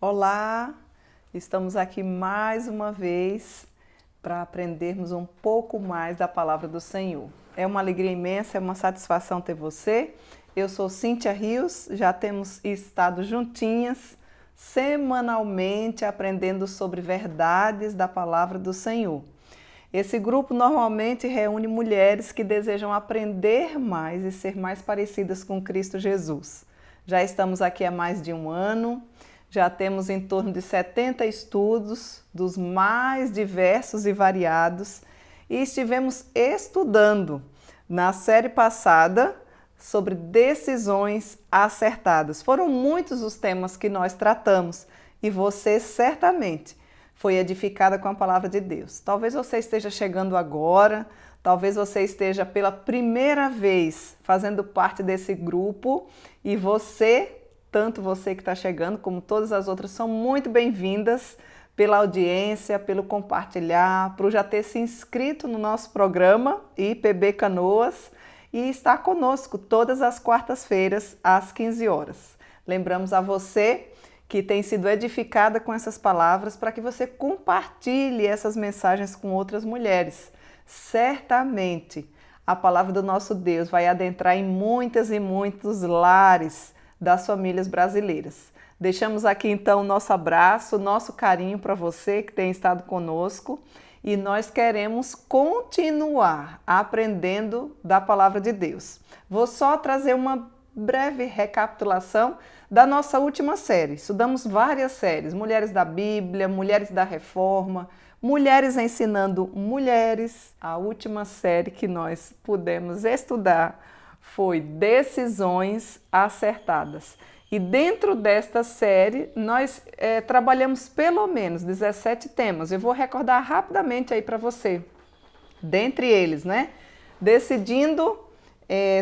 Olá, estamos aqui mais uma vez para aprendermos um pouco mais da palavra do Senhor. É uma alegria imensa, é uma satisfação ter você. Eu sou Cíntia Rios, já temos estado juntinhas semanalmente aprendendo sobre verdades da palavra do Senhor. Esse grupo normalmente reúne mulheres que desejam aprender mais e ser mais parecidas com Cristo Jesus. Já estamos aqui há mais de um ano, já temos em torno de 70 estudos dos mais diversos e variados e estivemos estudando na série passada sobre decisões acertadas. Foram muitos os temas que nós tratamos e você certamente foi edificada com a palavra de Deus. Talvez você esteja chegando agora, talvez você esteja pela primeira vez fazendo parte desse grupo e tanto você que está chegando como todas as outras, são muito bem-vindas pela audiência, pelo compartilhar, por já ter se inscrito no nosso programa IPB Canoas e estar conosco todas as quartas-feiras às 15 horas. Lembramos a você que tem sido edificada com essas palavras para que você compartilhe essas mensagens com outras mulheres. Certamente a palavra do nosso Deus vai adentrar em muitas e muitos lares das famílias brasileiras. Deixamos aqui então o nosso abraço, o nosso carinho para você que tem estado conosco e nós queremos continuar aprendendo da palavra de Deus. Vou só trazer uma breve recapitulação da nossa última série. Estudamos várias séries, Mulheres da Bíblia, Mulheres da Reforma, Mulheres ensinando mulheres. A última série que nós pudemos estudar foi Decisões Acertadas. E dentro desta série nós trabalhamos pelo menos 17 temas. Eu vou recordar rapidamente aí para você. Dentre eles, né? Decidindo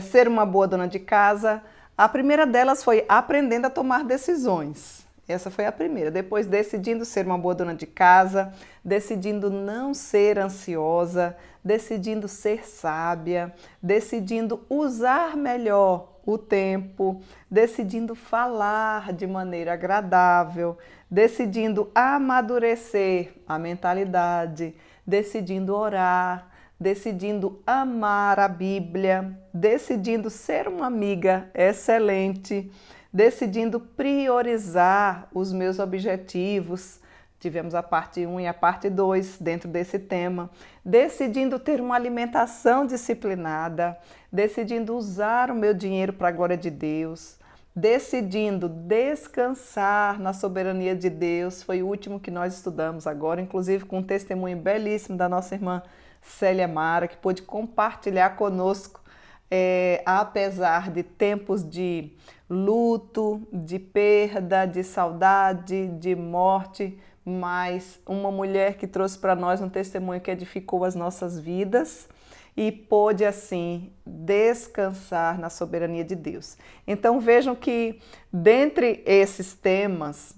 ser uma boa dona de casa. A primeira delas foi aprendendo a tomar decisões. Essa foi a primeira. Depois, decidindo ser uma boa dona de casa, decidindo não ser ansiosa, decidindo ser sábia, decidindo usar melhor o tempo, decidindo falar de maneira agradável, decidindo amadurecer a mentalidade, decidindo orar, decidindo amar a Bíblia, decidindo ser uma amiga excelente, decidindo priorizar os meus objetivos. Tivemos a parte 1 e a parte 2 dentro desse tema. Decidindo ter uma alimentação disciplinada, decidindo usar o meu dinheiro para a glória de Deus, decidindo descansar na soberania de Deus. Foi o último que nós estudamos agora, inclusive com um testemunho belíssimo da nossa irmã Célia Mara, que pôde compartilhar conosco, apesar de tempos de luto, de perda, de saudade, de morte, mas uma mulher que trouxe para nós um testemunho que edificou as nossas vidas e pôde assim descansar na soberania de Deus. Então vejam que dentre esses temas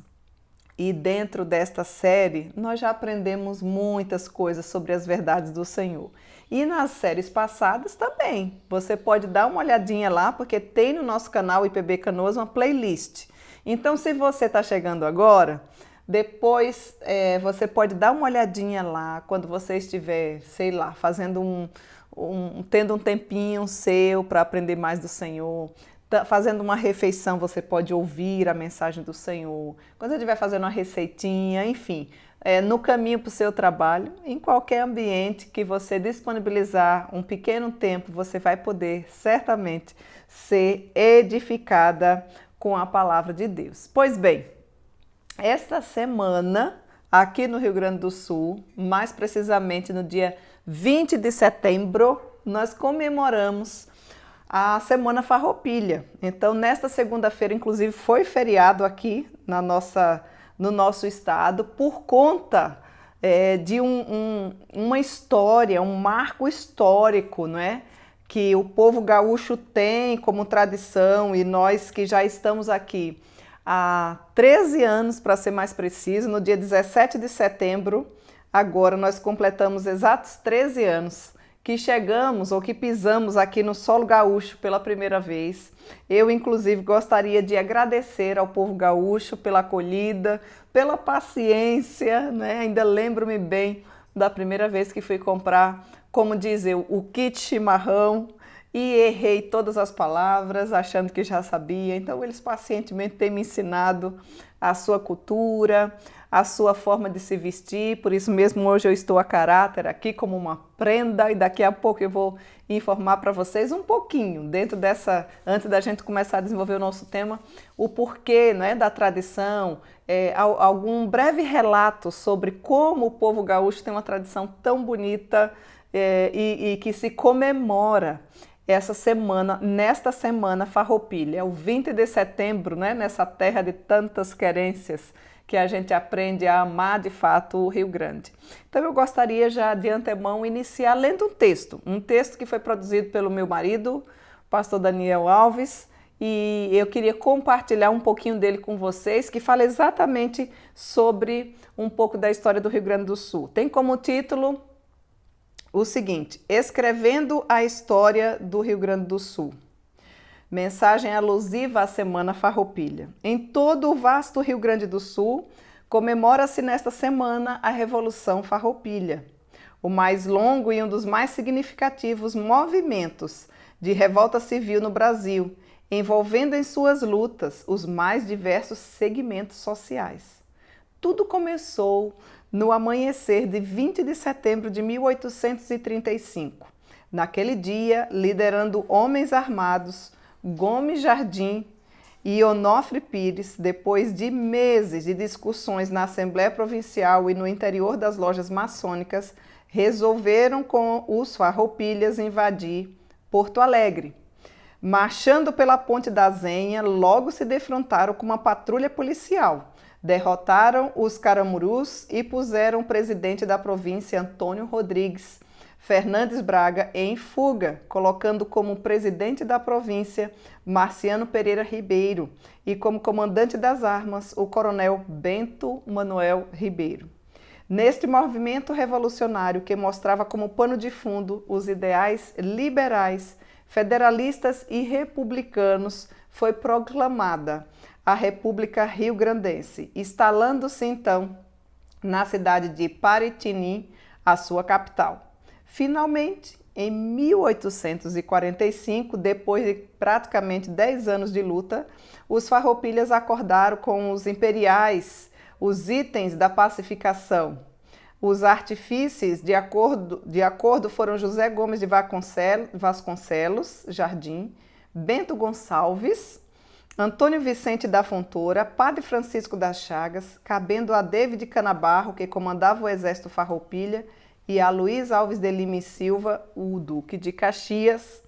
e dentro desta série, nós já aprendemos muitas coisas sobre as verdades do Senhor. E nas séries passadas também. Você pode dar uma olhadinha lá, porque tem no nosso canal IPB Canoas uma playlist. Então, se você está chegando agora, depois você pode dar uma olhadinha lá, quando você estiver, sei lá, fazendo tendo um tempinho seu para aprender mais do Senhor. Fazendo uma refeição, você pode ouvir a mensagem do Senhor. Quando você estiver fazendo uma receitinha, enfim, no caminho para o seu trabalho, em qualquer ambiente que você disponibilizar um pequeno tempo, você vai poder certamente ser edificada com a palavra de Deus. Pois bem, esta semana, aqui no Rio Grande do Sul, mais precisamente no dia 20 de setembro, nós comemoramos a Semana Farroupilha. Então, nesta segunda-feira, inclusive, foi feriado aqui no nosso estado por conta de uma história, um marco histórico, não é? Que o povo gaúcho tem como tradição e nós que já estamos aqui há 13 anos, para ser mais preciso, no dia 17 de setembro, agora nós completamos exatos 13 anos que chegamos ou que pisamos aqui no solo gaúcho pela primeira vez. Eu, inclusive, gostaria de agradecer ao povo gaúcho pela acolhida, pela paciência, né? Ainda lembro-me bem da primeira vez que fui comprar, como diz eu, o kit chimarrão e errei todas as palavras, achando que já sabia. Então, eles pacientemente têm me ensinado a sua cultura, a sua forma de se vestir. Por isso mesmo, hoje eu estou a caráter aqui como uma prenda e daqui a pouco eu vou informar para vocês um pouquinho, dentro dessa, antes da gente começar a desenvolver o nosso tema, o porquê, né, da tradição, algum breve relato sobre como o povo gaúcho tem uma tradição tão bonita e que se comemora essa semana, nesta semana farroupilha, o 20 de setembro, né, nessa terra de tantas querências, que a gente aprende a amar de fato o Rio Grande. Então eu gostaria já de antemão iniciar lendo um texto que foi produzido pelo meu marido, pastor Daniel Alves, e eu queria compartilhar um pouquinho dele com vocês, que fala exatamente sobre um pouco da história do Rio Grande do Sul. Tem como título o seguinte: Escrevendo a História do Rio Grande do Sul. Mensagem alusiva à Semana Farroupilha. Em todo o vasto Rio Grande do Sul, comemora-se nesta semana a Revolução Farroupilha, o mais longo e um dos mais significativos movimentos de revolta civil no Brasil, envolvendo em suas lutas os mais diversos segmentos sociais. Tudo começou no amanhecer de 20 de setembro de 1835. Naquele dia, liderando homens armados, Gomes Jardim e Onofre Pires, depois de meses de discussões na Assembleia Provincial e no interior das lojas maçônicas, resolveram com os farroupilhas invadir Porto Alegre. Marchando pela Ponte da Zenha, logo se defrontaram com uma patrulha policial. Derrotaram os caramurus e puseram o presidente da província, Antônio Rodrigues Fernandes Braga, em fuga, colocando como presidente da província Marciano Pereira Ribeiro e como comandante das armas o coronel Bento Manuel Ribeiro. Neste movimento revolucionário que mostrava como pano de fundo os ideais liberais, federalistas e republicanos, foi proclamada a República Rio-Grandense, instalando-se então na cidade de Paritini, a sua capital. Finalmente, em 1845, depois de praticamente 10 anos de luta, os farroupilhas acordaram com os imperiais os itens da pacificação. Os artífices de acordo foram José Gomes de Vasconcelos Jardim, Bento Gonçalves, Antônio Vicente da Fontoura, Padre Francisco das Chagas, cabendo a David Canabarro, que comandava o exército farroupilha, e a Luiz Alves de Lima e Silva, o Duque de Caxias,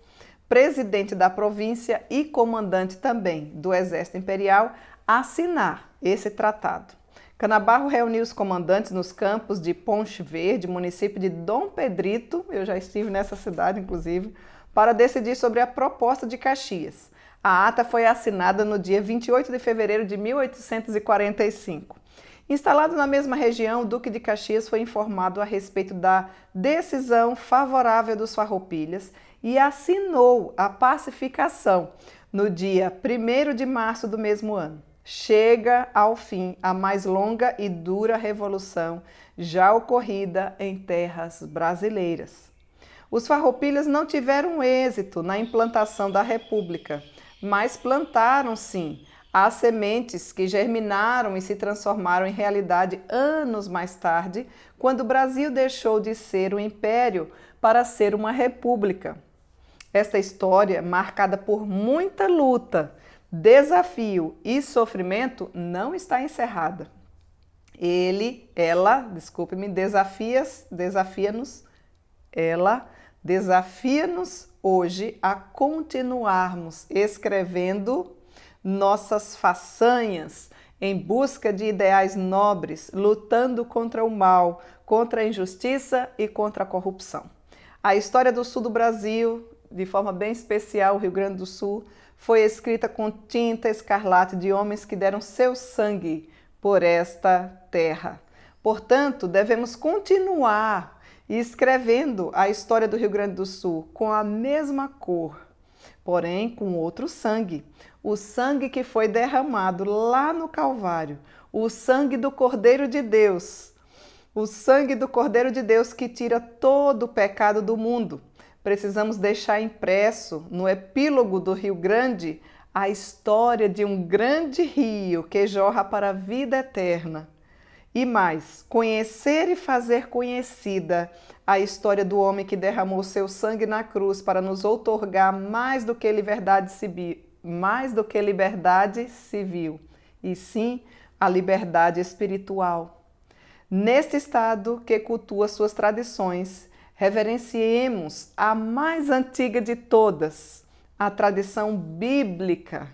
presidente da província e comandante também do Exército Imperial, assinar esse tratado. Canabarro reuniu os comandantes nos campos de Ponche Verde, município de Dom Pedrito, eu já estive nessa cidade inclusive, para decidir sobre a proposta de Caxias. A ata foi assinada no dia 28 de fevereiro de 1845. Instalado na mesma região, o Duque de Caxias foi informado a respeito da decisão favorável dos farroupilhas e assinou a pacificação no dia 1º de março do mesmo ano. Chega ao fim a mais longa e dura revolução já ocorrida em terras brasileiras. Os farroupilhas não tiveram êxito na implantação da República, mas plantaram, sim, as sementes que germinaram e se transformaram em realidade anos mais tarde, quando o Brasil deixou de ser um império para ser uma república. Esta história, marcada por muita luta, desafio e sofrimento, não está encerrada. Ela desafia-nos hoje a continuarmos escrevendo nossas façanhas em busca de ideais nobres, lutando contra o mal, contra a injustiça e contra a corrupção. A história do sul do Brasil, de forma bem especial o Rio Grande do Sul, foi escrita com tinta escarlate de homens que deram seu sangue por esta terra. Portanto, devemos continuar e escrevendo a história do Rio Grande do Sul com a mesma cor, porém com outro sangue. O sangue que foi derramado lá no Calvário, o sangue do Cordeiro de Deus, o sangue do Cordeiro de Deus que tira todo o pecado do mundo. Precisamos deixar impresso no epílogo do Rio Grande a história de um grande rio que jorra para a vida eterna. E mais, conhecer e fazer conhecida a história do homem que derramou seu sangue na cruz para nos outorgar mais do que liberdade civil, e sim a liberdade espiritual. Neste estado que cultua suas tradições, reverenciemos a mais antiga de todas, a tradição bíblica,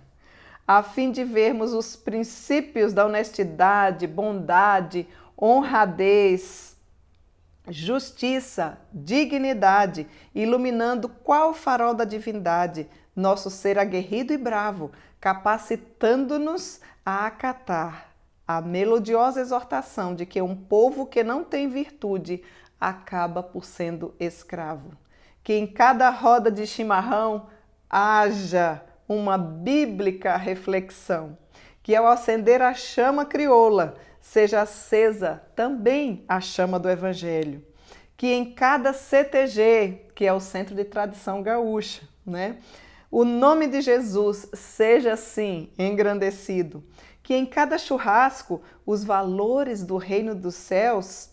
a fim de vermos os princípios da honestidade, bondade, honradez, justiça, dignidade, iluminando qual farol da divindade, nosso ser aguerrido e bravo, capacitando-nos a acatar a melodiosa exortação de que um povo que não tem virtude acaba por sendo escravo. Que em cada roda de chimarrão haja uma bíblica reflexão, que ao acender a chama crioula seja acesa também a chama do Evangelho, que em cada CTG, que é o Centro de Tradição Gaúcha, né, o nome de Jesus seja assim engrandecido, que em cada churrasco os valores do reino dos céus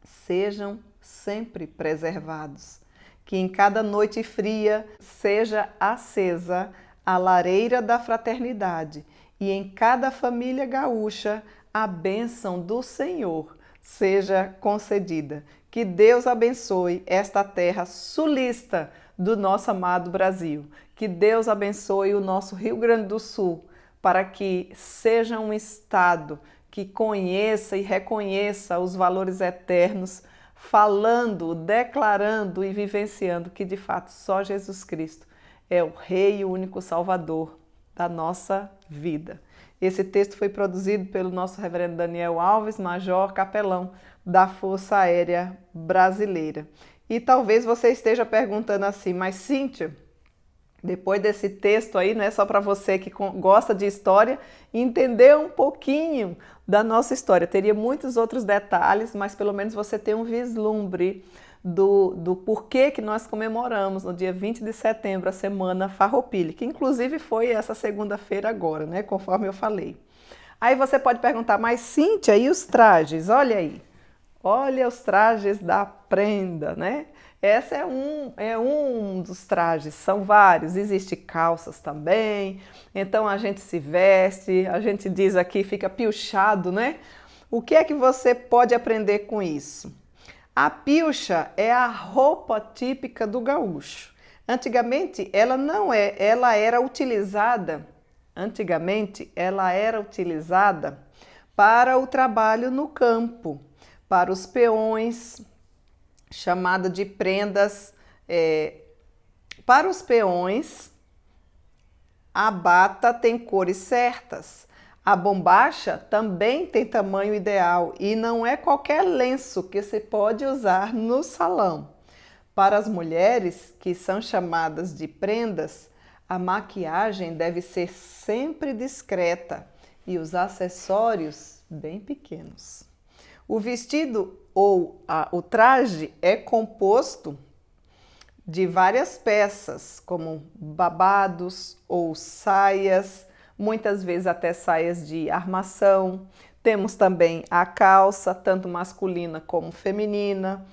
sejam sempre preservados, que em cada noite fria seja acesa a lareira da fraternidade e em cada família gaúcha a bênção do Senhor seja concedida. Que Deus abençoe esta terra sulista do nosso amado Brasil. Que Deus abençoe o nosso Rio Grande do Sul para que seja um estado que conheça e reconheça os valores eternos, falando, declarando e vivenciando que de fato só Jesus Cristo é o Rei e o único Salvador da nossa vida. Esse texto foi produzido pelo nosso reverendo Daniel Alves, major capelão da Força Aérea Brasileira. E talvez você esteja perguntando assim, mas Cíntia, depois desse texto aí, né, só para você que gosta de história, entender um pouquinho da nossa história. Teria muitos outros detalhes, mas pelo menos você tem um vislumbre do porquê que nós comemoramos no dia 20 de setembro a Semana Farroupilha, que inclusive foi essa segunda-feira agora, né, conforme eu falei. Aí você pode perguntar, mas Cíntia, e os trajes? Olha aí, olha os trajes da prenda, né? Esse é um dos trajes, são vários, existe calças também, então a gente se veste, a gente diz aqui, fica piochado, né? O que é que você pode aprender com isso? A pilcha é a roupa típica do gaúcho. Antigamente ela era utilizada para o trabalho no campo, para os peões, chamada de prendas. Para os peões, a bata tem cores certas. A bombacha também tem tamanho ideal e não é qualquer lenço que se pode usar no salão. Para as mulheres, que são chamadas de prendas, a maquiagem deve ser sempre discreta e os acessórios bem pequenos. O vestido ou o traje é composto de várias peças, como babados ou saias, muitas vezes até saias de armação. Temos também a calça, tanto masculina como feminina,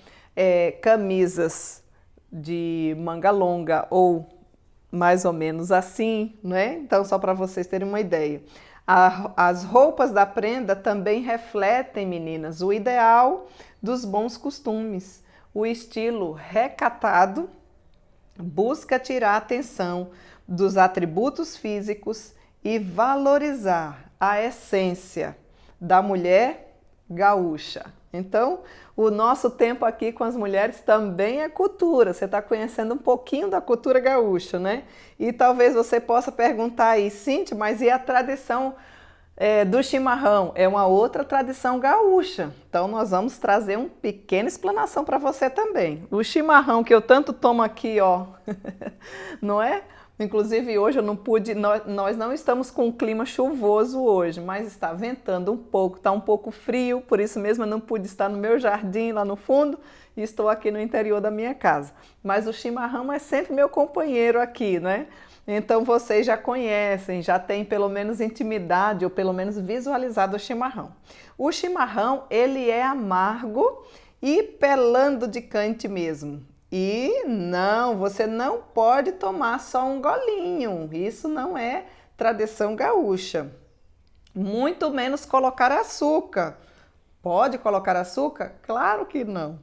camisas de manga longa ou mais ou menos assim, né? Então, só para vocês terem uma ideia. As roupas da prenda também refletem, meninas, o ideal dos bons costumes. O estilo recatado busca tirar a atenção dos atributos físicos e valorizar a essência da mulher gaúcha. Então, o nosso tempo aqui com as mulheres também é cultura. Você está conhecendo um pouquinho da cultura gaúcha, né? E talvez você possa perguntar aí, Cíntia, mas e a tradição do chimarrão é uma outra tradição gaúcha. Então nós vamos trazer uma pequena explanação para você também. O chimarrão que eu tanto tomo aqui, ó, não é? Inclusive hoje eu não pude, nós não estamos com um clima chuvoso hoje, mas está ventando um pouco, está um pouco frio, por isso mesmo eu não pude estar no meu jardim lá no fundo e estou aqui no interior da minha casa. Mas o chimarrão é sempre meu companheiro aqui, né? Então vocês já conhecem, já têm pelo menos intimidade ou pelo menos visualizado o chimarrão. O chimarrão, ele é amargo e pelando de cante mesmo. E não, você não pode tomar só um golinho, isso não é tradição gaúcha. Muito menos colocar açúcar. Pode colocar açúcar? Claro que não.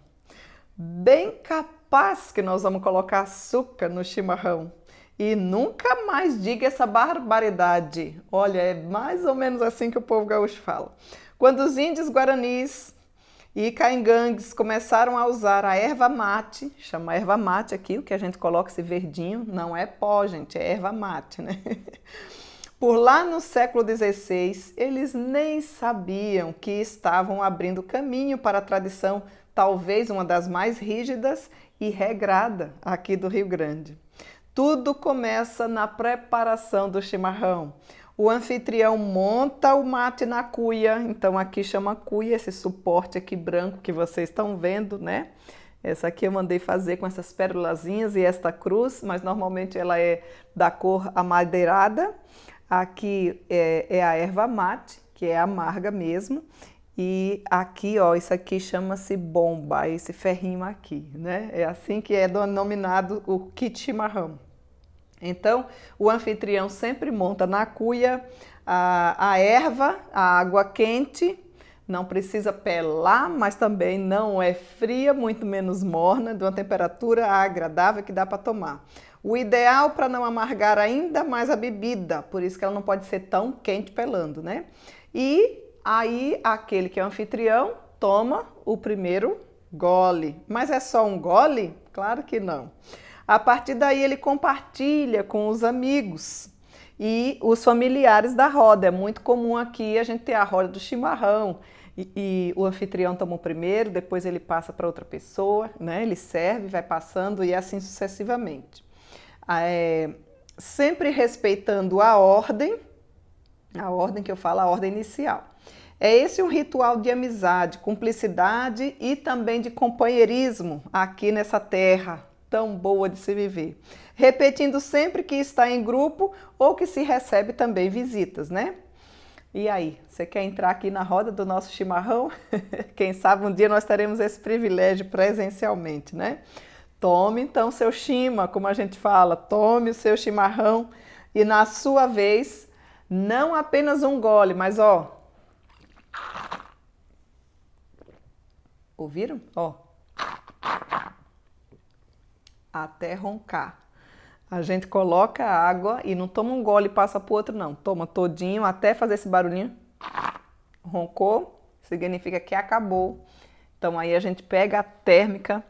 Bem capaz que nós vamos colocar açúcar no chimarrão. E nunca mais diga essa barbaridade. Olha, é mais ou menos assim que o povo gaúcho fala. Quando os índios guaranis e caingangues começaram a usar a erva mate, chama erva mate aqui, o que a gente coloca esse verdinho, não é pó, gente, é erva mate, né? Por lá no século XVI, eles nem sabiam que estavam abrindo caminho para a tradição, talvez uma das mais rígidas e regrada aqui do Rio Grande. Tudo começa na preparação do chimarrão. O anfitrião monta o mate na cuia, então aqui chama cuia, esse suporte aqui branco que vocês estão vendo, né? Essa aqui eu mandei fazer com essas pérolazinhas e esta cruz, mas normalmente ela é da cor amadeirada. Aqui é a erva mate, que é amarga mesmo. E aqui, ó, isso aqui chama-se bomba, esse ferrinho aqui, né? É assim que é denominado o kit chimarrão. Então, o anfitrião sempre monta na cuia a erva, a água quente, não precisa pelar, mas também não é fria, muito menos morna, de uma temperatura agradável que dá para tomar. O ideal para não amargar ainda mais a bebida, por isso que ela não pode ser tão quente pelando, né? E aí, aquele que é o anfitrião toma o primeiro gole. Mas é só um gole? Claro que não. A partir daí, ele compartilha com os amigos e os familiares da roda. É muito comum aqui a gente ter a roda do chimarrão e o anfitrião toma o primeiro, depois ele passa para outra pessoa, né? Ele serve, vai passando e assim sucessivamente. Sempre respeitando a ordem que eu falo, a ordem inicial. É esse um ritual de amizade, cumplicidade e também de companheirismo aqui nessa terra tão boa de se viver. Repetindo sempre que está em grupo ou que se recebe também visitas, né? E aí, você quer entrar aqui na roda do nosso chimarrão? Quem sabe um dia nós teremos esse privilégio presencialmente, né? Tome então seu chima, como a gente fala, tome o seu chimarrão e na sua vez, não apenas um gole, mas ó, ouviram? Ó, até roncar. A gente coloca a água e não toma um gole e passa para o outro, não. Toma todinho até fazer esse barulhinho. Roncou, significa que acabou. Então aí a gente pega a térmica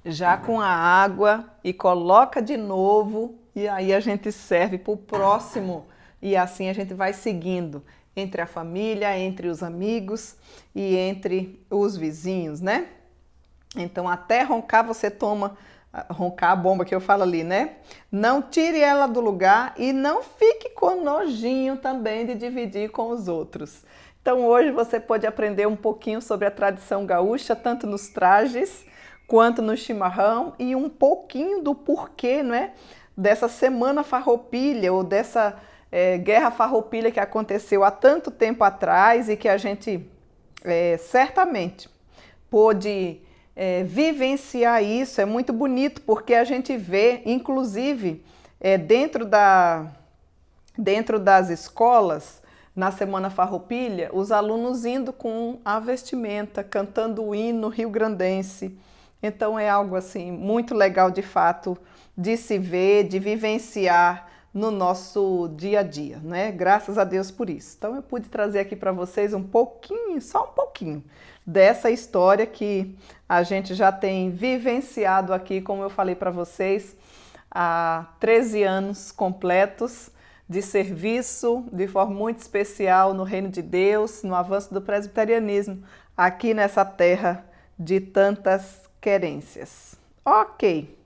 já com a água e coloca de novo e aí a gente serve para o próximo e assim a gente vai seguindo entre a família, entre os amigos e entre os vizinhos, né? Então até roncar você toma, roncar a bomba que eu falo ali, né? Não tire ela do lugar e não fique com nojinho também de dividir com os outros. Então hoje você pode aprender um pouquinho sobre a tradição gaúcha, tanto nos trajes quanto no chimarrão e um pouquinho do porquê, não é? Dessa semana farroupilha ou dessa guerra farroupilha que aconteceu há tanto tempo atrás e que a gente certamente pôde vivenciar isso. É muito bonito porque a gente vê, inclusive, dentro das escolas, na Semana Farroupilha, os alunos indo com a vestimenta, cantando o hino rio-grandense. Então é algo assim muito legal de fato de se ver, de vivenciar no nosso dia a dia, né? Graças a Deus por isso. Então eu pude trazer aqui para vocês um pouquinho, só um pouquinho, dessa história que a gente já tem vivenciado aqui, como eu falei para vocês, há 13 anos completos de serviço de forma muito especial no reino de Deus, no avanço do presbiterianismo, aqui nessa terra de tantas querências. Ok.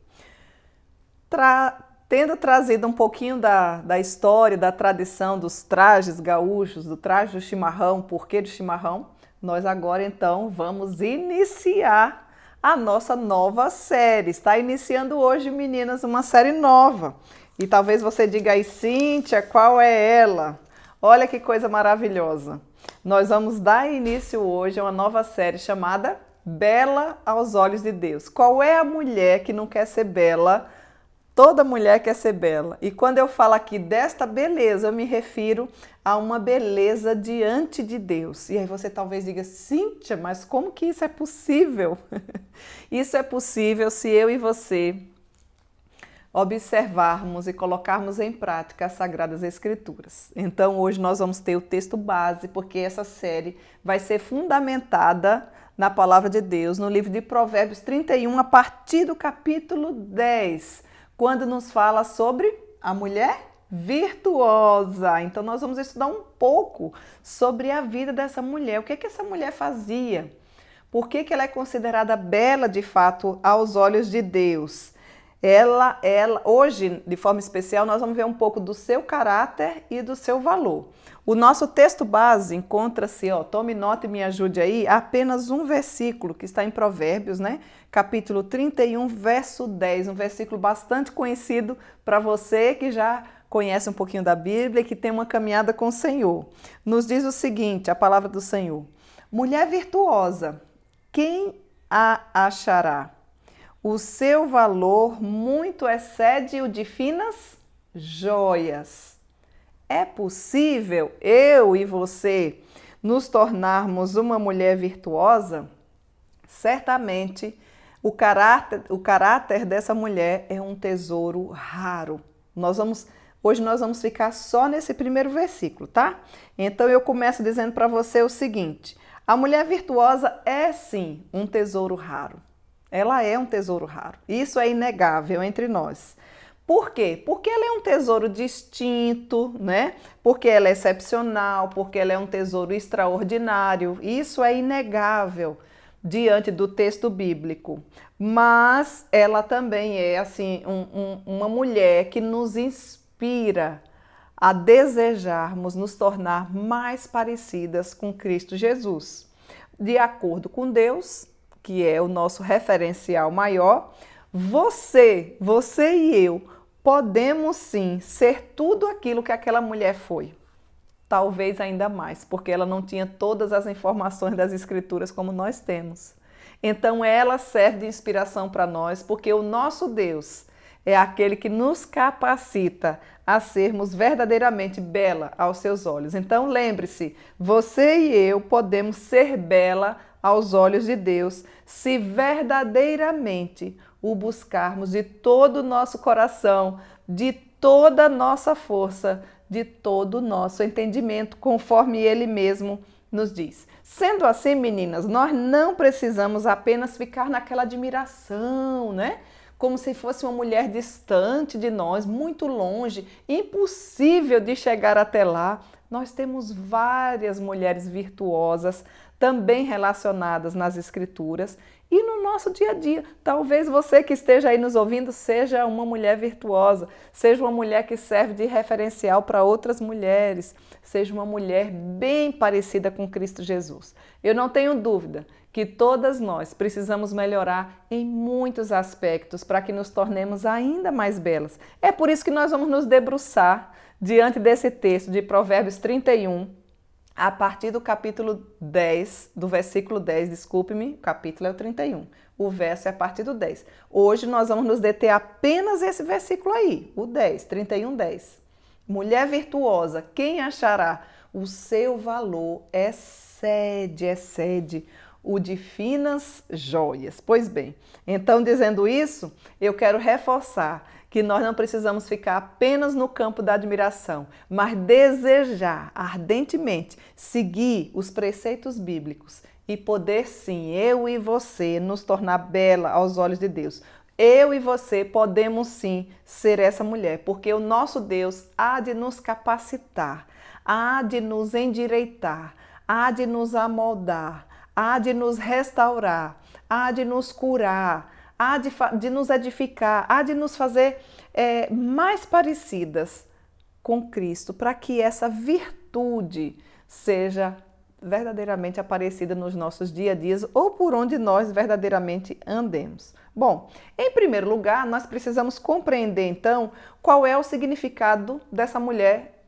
Tendo trazido um pouquinho da história, da tradição dos trajes gaúchos, do traje do chimarrão, porquê do chimarrão, nós agora então vamos iniciar a nossa nova série. Está iniciando hoje, meninas, uma série nova. E talvez você diga aí, Cíntia, qual é ela? Olha que coisa maravilhosa. Nós vamos dar início hoje a uma nova série chamada Bela aos Olhos de Deus. Qual é a mulher que não quer ser bela? Toda mulher quer ser bela. E quando eu falo aqui desta beleza, eu me refiro a uma beleza diante de Deus. E aí você talvez diga, Cíntia, mas como que isso é possível? Isso é possível se eu e você observarmos e colocarmos em prática as Sagradas Escrituras. Então hoje nós vamos ter o texto base, porque essa série vai ser fundamentada na Palavra de Deus, no livro de Provérbios 31, a partir do capítulo 10, quando nos fala sobre a mulher virtuosa. Então nós vamos estudar um pouco sobre a vida dessa mulher, o que que essa mulher fazia, por que que ela é considerada bela de fato aos olhos de Deus. Hoje, de forma especial, nós vamos ver um pouco do seu caráter e do seu valor. O nosso texto base encontra-se, tome nota e me ajude aí, apenas um versículo que está em Provérbios, né? Capítulo 31, verso 10, um versículo bastante conhecido para você que já conhece um pouquinho da Bíblia e que tem uma caminhada com o Senhor. Nos diz o seguinte, a palavra do Senhor: mulher virtuosa, quem a achará? O seu valor muito excede o de finas joias. É possível eu e você nos tornarmos uma mulher virtuosa? Certamente, o caráter dessa mulher é um tesouro raro. Hoje nós vamos ficar só nesse primeiro versículo, tá? Então eu começo dizendo para você o seguinte: a mulher virtuosa é sim um tesouro raro. Ela é um tesouro raro. Isso é inegável entre nós. Por quê? Porque ela é um tesouro distinto, né? Porque ela é excepcional, porque ela é um tesouro extraordinário. Isso é inegável diante do texto bíblico. Mas ela também é assim uma mulher que nos inspira a desejarmos nos tornar mais parecidas com Cristo Jesus. De acordo com Deus, que é o nosso referencial maior, você e eu podemos sim ser tudo aquilo que aquela mulher foi. Talvez ainda mais, porque ela não tinha todas as informações das Escrituras como nós temos. Então ela serve de inspiração para nós, porque o nosso Deus é aquele que nos capacita a sermos verdadeiramente bela aos seus olhos. Então lembre-se, você e eu podemos ser bela aos olhos de Deus, se verdadeiramente o buscarmos de todo o nosso coração, de toda a nossa força, de todo o nosso entendimento, conforme Ele mesmo nos diz. Sendo assim, meninas, nós não precisamos apenas ficar naquela admiração, né? Como se fosse uma mulher distante de nós, muito longe, impossível de chegar até lá. Nós temos várias mulheres virtuosas, também relacionadas nas Escrituras e no nosso dia a dia. Talvez você que esteja aí nos ouvindo seja uma mulher virtuosa, seja uma mulher que serve de referencial para outras mulheres, seja uma mulher bem parecida com Cristo Jesus. Eu não tenho dúvida que todas nós precisamos melhorar em muitos aspectos para que nos tornemos ainda mais belas. É por isso que nós vamos nos debruçar diante desse texto de Provérbios 31, a partir do capítulo 10, do versículo 10, desculpe-me, o capítulo é o 31, o verso é a partir do 10. Hoje nós vamos nos deter apenas esse versículo aí, o 10, 31, 10. Mulher virtuosa, quem achará? O seu valor excede o de finas joias. Pois bem, então dizendo isso, eu quero reforçar que nós não precisamos ficar apenas no campo da admiração, mas desejar ardentemente seguir os preceitos bíblicos e poder sim, eu e você, nos tornar bela aos olhos de Deus. Eu e você podemos sim ser essa mulher, porque o nosso Deus há de nos capacitar, há de nos endireitar, há de nos amoldar, há de nos restaurar, há de nos curar, há de nos edificar, há de nos fazer mais parecidas com Cristo, para que essa virtude seja verdadeiramente aparecida nos nossos dia a dias ou por onde nós verdadeiramente andemos. Bom, em primeiro lugar, nós precisamos compreender então qual é o significado dessa mulher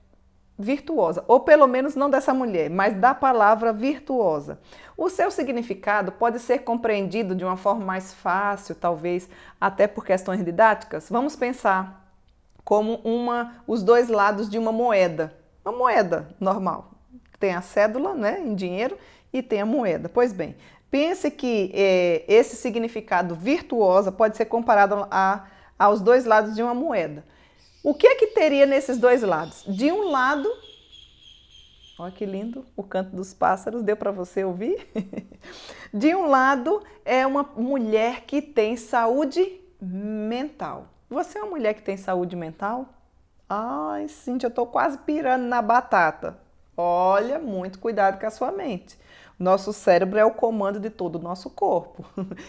virtuosa, ou pelo menos não dessa mulher, mas da palavra virtuosa. O seu significado pode ser compreendido de uma forma mais fácil, talvez até por questões didáticas. Vamos pensar como os dois lados de uma moeda normal. Tem a cédula, né, em dinheiro, e tem a moeda. Pois bem, pense que esse significado virtuosa pode ser comparado aos dois lados de uma moeda. O que é que teria nesses dois lados? De um lado, olha que lindo o canto dos pássaros, deu para você ouvir? De um lado é uma mulher que tem saúde mental. Você é uma mulher que tem saúde mental? Ai, Cíntia, eu estou quase pirando na batata. Olha, muito cuidado com a sua mente. Nosso cérebro é o comando de todo o nosso corpo.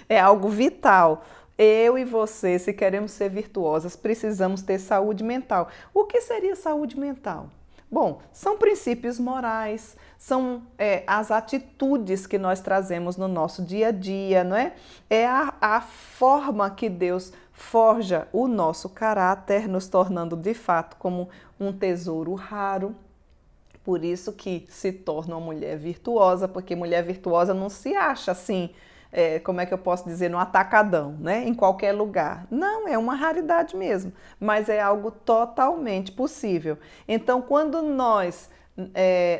É algo vital. Eu e você, se queremos ser virtuosas, precisamos ter saúde mental. O que seria saúde mental? Bom, são princípios morais, são as atitudes que nós trazemos no nosso dia a dia, não é? É a forma que Deus forja o nosso caráter, nos tornando de fato como um tesouro raro. Por isso que se torna uma mulher virtuosa, porque mulher virtuosa não se acha assim, como é que eu posso dizer, no atacadão, né? Em qualquer lugar. Não, é uma raridade mesmo, mas é algo totalmente possível. Então, quando nós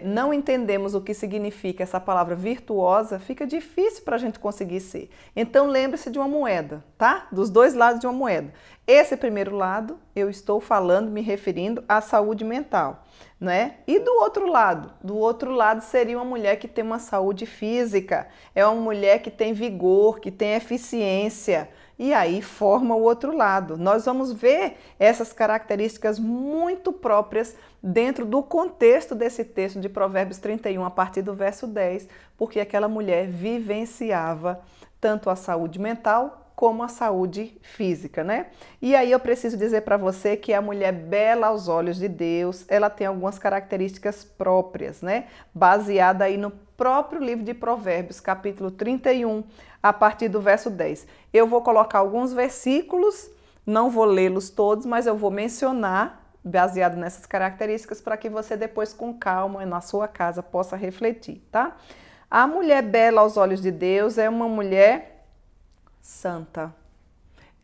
não entendemos o que significa essa palavra virtuosa, fica difícil para a gente conseguir ser. Então, lembre-se de uma moeda, tá? Dos dois lados de uma moeda. Esse primeiro lado, eu estou falando, me referindo à saúde mental, né? E do outro lado seria uma mulher que tem uma saúde física, é uma mulher que tem vigor, que tem eficiência, e aí forma o outro lado. Nós vamos ver essas características muito próprias dentro do contexto desse texto de Provérbios 31, a partir do verso 10, porque aquela mulher vivenciava tanto a saúde mental como a saúde física, né? E aí eu preciso dizer para você que a mulher bela aos olhos de Deus, ela tem algumas características próprias, né? Baseada aí no próprio livro de Provérbios, capítulo 31, a partir do verso 10. Eu vou colocar alguns versículos, não vou lê-los todos, mas eu vou mencionar, baseado nessas características, para que você depois, com calma, na sua casa, possa refletir, tá? A mulher bela aos olhos de Deus é uma mulher santa.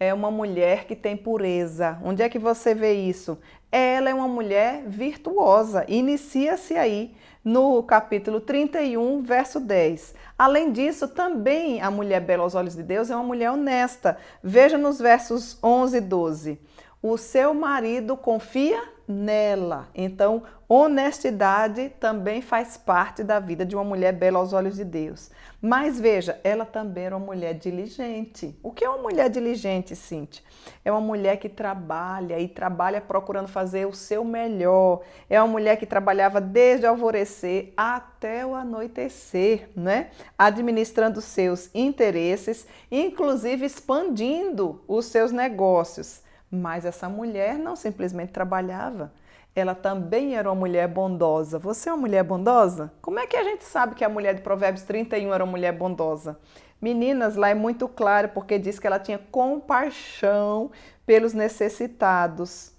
É uma mulher que tem pureza. Onde é que você vê isso? Ela é uma mulher virtuosa. Inicia-se aí no capítulo 31, verso 10. Além disso, também a mulher bela aos olhos de Deus é uma mulher honesta. Veja nos versos 11 e 12. O seu marido confia nela. Então, honestidade também faz parte da vida de uma mulher bela aos olhos de Deus. Mas veja, ela também era uma mulher diligente. O que é uma mulher diligente, Cíntia? É uma mulher que trabalha e trabalha procurando fazer o seu melhor. É uma mulher que trabalhava desde o alvorecer até o anoitecer, né? Administrando seus interesses, inclusive expandindo os seus negócios. Mas essa mulher não simplesmente trabalhava, ela também era uma mulher bondosa. Você é uma mulher bondosa? Como é que a gente sabe que a mulher de Provérbios 31 era uma mulher bondosa? Meninas, lá é muito claro, porque diz que ela tinha compaixão pelos necessitados.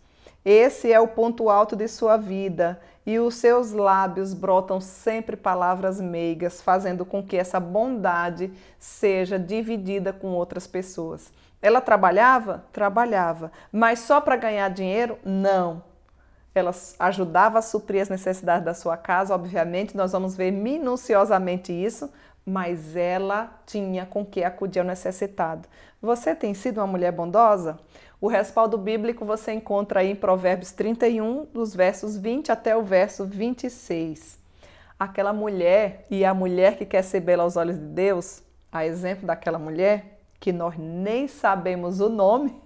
Esse é o ponto alto de sua vida, e os seus lábios brotam sempre palavras meigas, fazendo com que essa bondade seja dividida com outras pessoas. Ela trabalhava? Trabalhava. Mas só para ganhar dinheiro? Não. Ela ajudava a suprir as necessidades da sua casa, obviamente, nós vamos ver minuciosamente isso, mas ela tinha com que acudir ao necessitado. Você tem sido uma mulher bondosa? O respaldo bíblico você encontra aí em Provérbios 31, dos versos 20 até o verso 26. Aquela mulher, e a mulher que quer ser bela aos olhos de Deus, a exemplo daquela mulher, que nós nem sabemos o nome,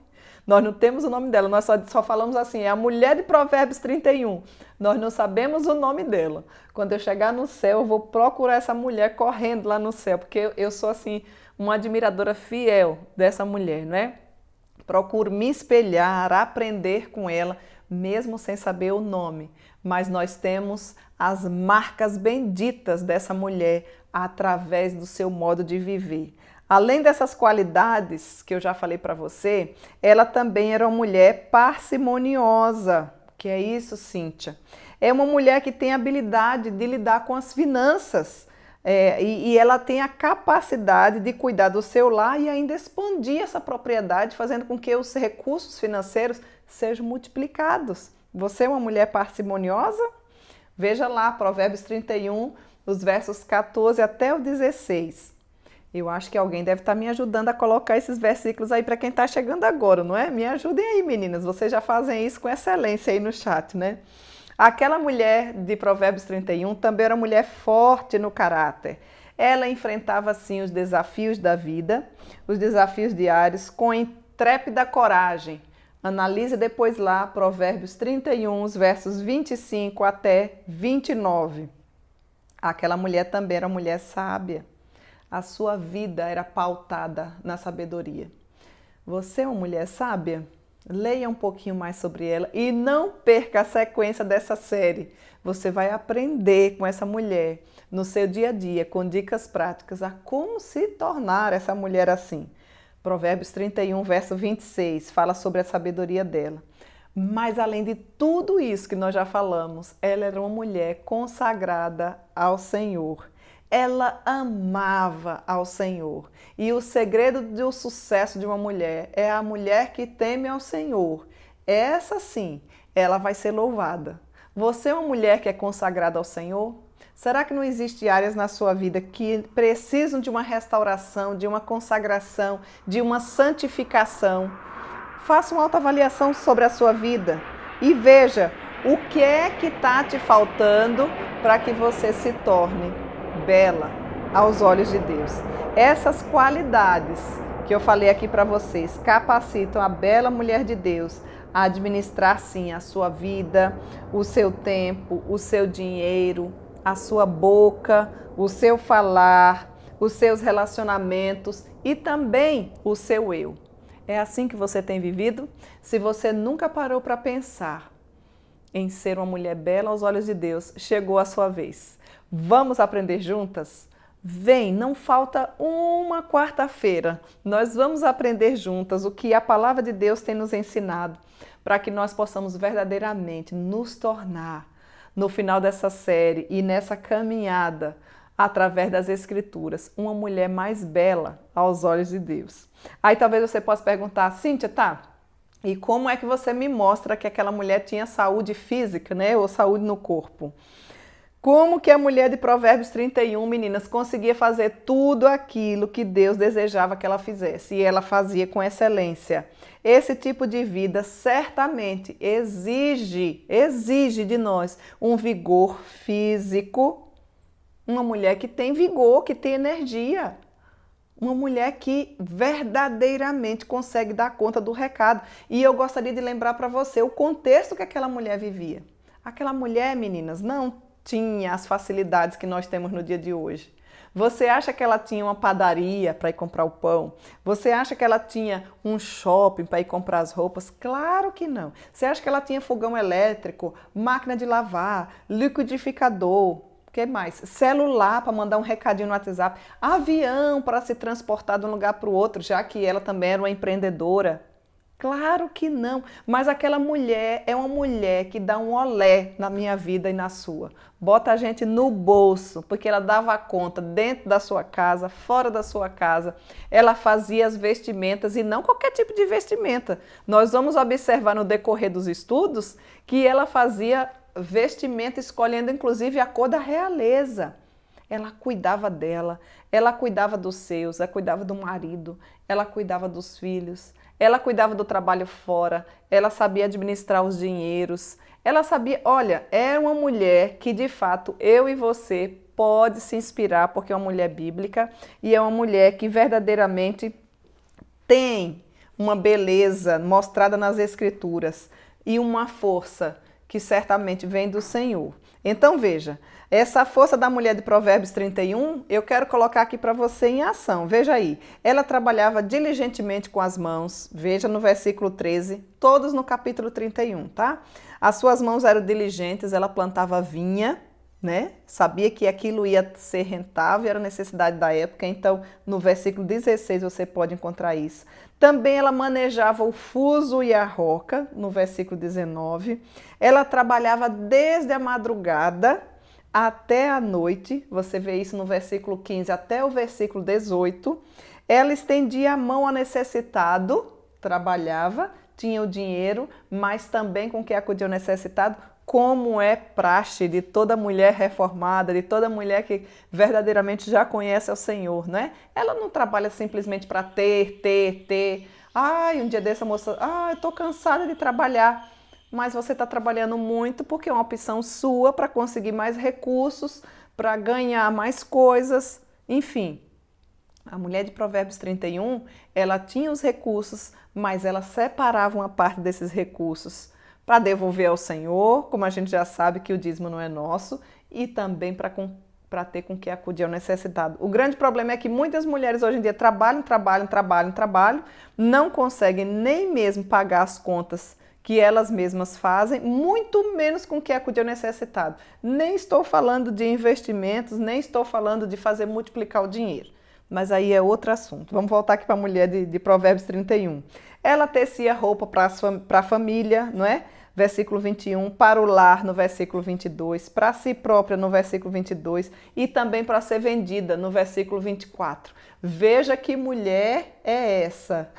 nós não temos o nome dela, nós só falamos assim, é a mulher de Provérbios 31. Nós não sabemos o nome dela. Quando eu chegar no céu, eu vou procurar essa mulher correndo lá no céu, porque eu sou assim, uma admiradora fiel dessa mulher, né? Procuro me espelhar, aprender com ela, mesmo sem saber o nome. Mas nós temos as marcas benditas dessa mulher através do seu modo de viver. Além dessas qualidades que eu já falei para você, ela também era uma mulher parcimoniosa. Que é isso, Cíntia? É uma mulher que tem habilidade de lidar com as finanças. E ela tem a capacidade de cuidar do seu lar e ainda expandir essa propriedade, fazendo com que os recursos financeiros sejam multiplicados. Você é uma mulher parcimoniosa? Veja lá, Provérbios 31, os versos 14 até o 16. Eu acho que alguém deve estar me ajudando a colocar esses versículos aí para quem está chegando agora, não é? Me ajudem aí, meninas. Vocês já fazem isso com excelência aí no chat, né? Aquela mulher de Provérbios 31 também era uma mulher forte no caráter. Ela enfrentava, sim, os desafios da vida, os desafios diários, com intrépida coragem. Analise depois lá Provérbios 31, os versos 25 até 29. Aquela mulher também era uma mulher sábia. A sua vida era pautada na sabedoria. Você é uma mulher sábia? Leia um pouquinho mais sobre ela e não perca a sequência dessa série. Você vai aprender com essa mulher no seu dia a dia, com dicas práticas a como se tornar essa mulher assim. Provérbios 31, verso 26, fala sobre a sabedoria dela. Mas além de tudo isso que nós já falamos, ela era uma mulher consagrada ao Senhor. Ela amava ao Senhor. E o segredo do sucesso de uma mulher é a mulher que teme ao Senhor. Essa sim, ela vai ser louvada. Você é uma mulher que é consagrada ao Senhor? Será que não existem áreas na sua vida que precisam de uma restauração, de uma consagração, de uma santificação? Faça uma autoavaliação sobre a sua vida e veja o que é que está te faltando para que você se torne bela aos olhos de Deus. Essas qualidades que eu falei aqui para vocês capacitam a bela mulher de Deus a administrar sim a sua vida, o seu tempo, o seu dinheiro, a sua boca, o seu falar, os seus relacionamentos e também o seu eu. É assim que você tem vivido? Se você nunca parou para pensar em ser uma mulher bela aos olhos de Deus, chegou a sua vez. Vamos aprender juntas? Vem, não falta uma quarta-feira. Nós vamos aprender juntas o que a palavra de Deus tem nos ensinado para que nós possamos verdadeiramente nos tornar, no final dessa série e nessa caminhada, através das Escrituras, uma mulher mais bela aos olhos de Deus. Aí talvez você possa perguntar, Cíntia, tá? E como é que você me mostra que aquela mulher tinha saúde física, né? Ou saúde no corpo? Como que a mulher de Provérbios 31, meninas, conseguia fazer tudo aquilo que Deus desejava que ela fizesse? E ela fazia com excelência. Esse tipo de vida certamente exige de nós um vigor físico, uma mulher que tem vigor, que tem energia. Uma mulher que verdadeiramente consegue dar conta do recado. E eu gostaria de lembrar para você o contexto que aquela mulher vivia. Aquela mulher, meninas, não tinha as facilidades que nós temos no dia de hoje. Você acha que ela tinha uma padaria para ir comprar o pão? Você acha que ela tinha um shopping para ir comprar as roupas? Claro que não. Você acha que ela tinha fogão elétrico, máquina de lavar, liquidificador? O que mais? Celular para mandar um recadinho no WhatsApp, avião para se transportar de um lugar para o outro, já que ela também era uma empreendedora. Claro que não, mas aquela mulher é uma mulher que dá um olé na minha vida e na sua. Bota a gente no bolso, porque ela dava conta dentro da sua casa, fora da sua casa. Ela fazia as vestimentas e não qualquer tipo de vestimenta. Nós vamos observar no decorrer dos estudos que ela fazia vestimenta escolhendo inclusive a cor da realeza. Ela cuidava dela, ela cuidava dos seus, ela cuidava do marido, ela cuidava dos filhos, ela cuidava do trabalho fora, ela sabia administrar os dinheiros, ela sabia, olha, é uma mulher que de fato eu e você pode se inspirar porque é uma mulher bíblica e é uma mulher que verdadeiramente tem uma beleza mostrada nas Escrituras e uma força que certamente vem do Senhor. Então veja, essa força da mulher de Provérbios 31, eu quero colocar aqui para você em ação. Veja aí, ela trabalhava diligentemente com as mãos, veja no versículo 13, todos no capítulo 31, tá? As suas mãos eram diligentes, ela plantava vinha, né? Sabia que aquilo ia ser rentável, era necessidade da época, então no versículo 16 você pode encontrar isso. Também ela manejava o fuso e a roca, no versículo 19. Ela trabalhava desde a madrugada até a noite, você vê isso no versículo 15 até o versículo 18. Ela estendia a mão ao necessitado, trabalhava, tinha o dinheiro, mas também com que acudia o necessitado, como é praxe de toda mulher reformada, de toda mulher que verdadeiramente já conhece ao Senhor, né? Ela não trabalha simplesmente para ter. Ai, um dia dessa moça, eu tô cansada de trabalhar. Mas você está trabalhando muito porque é uma opção sua para conseguir mais recursos, para ganhar mais coisas, enfim. A mulher de Provérbios 31, ela tinha os recursos, mas ela separava uma parte desses recursos para devolver ao Senhor, como a gente já sabe que o dízimo não é nosso, e também para ter com que acudir ao necessitado. O grande problema é que muitas mulheres hoje em dia trabalham, não conseguem nem mesmo pagar as contas que elas mesmas fazem, muito menos com que acudir ao necessitado. Nem estou falando de investimentos, nem estou falando de fazer multiplicar o dinheiro. Mas aí é outro assunto. Vamos voltar aqui para a mulher de Provérbios 31. Ela tecia roupa para a família, não é? Versículo 21, para o lar, no versículo 22, para si própria, no versículo 22, e também para ser vendida, no versículo 24. Veja que mulher é essa.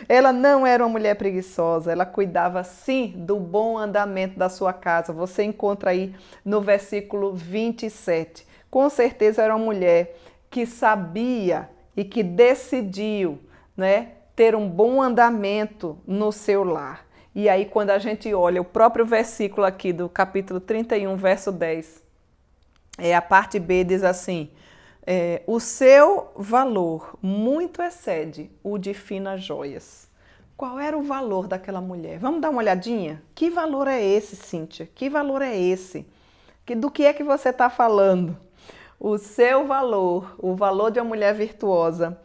Ela não era uma mulher preguiçosa, ela cuidava sim do bom andamento da sua casa. Você encontra aí no versículo 27. Com certeza era uma mulher que sabia e que decidiu, né, ter um bom andamento no seu lar. E aí, quando a gente olha o próprio versículo aqui do capítulo 31, verso 10, a parte B diz assim, o seu valor muito excede o de finas joias. Qual era o valor daquela mulher? Vamos dar uma olhadinha? Que valor é esse, Cíntia? Que valor é esse? Do que é que você está falando? O seu valor, o valor de uma mulher virtuosa,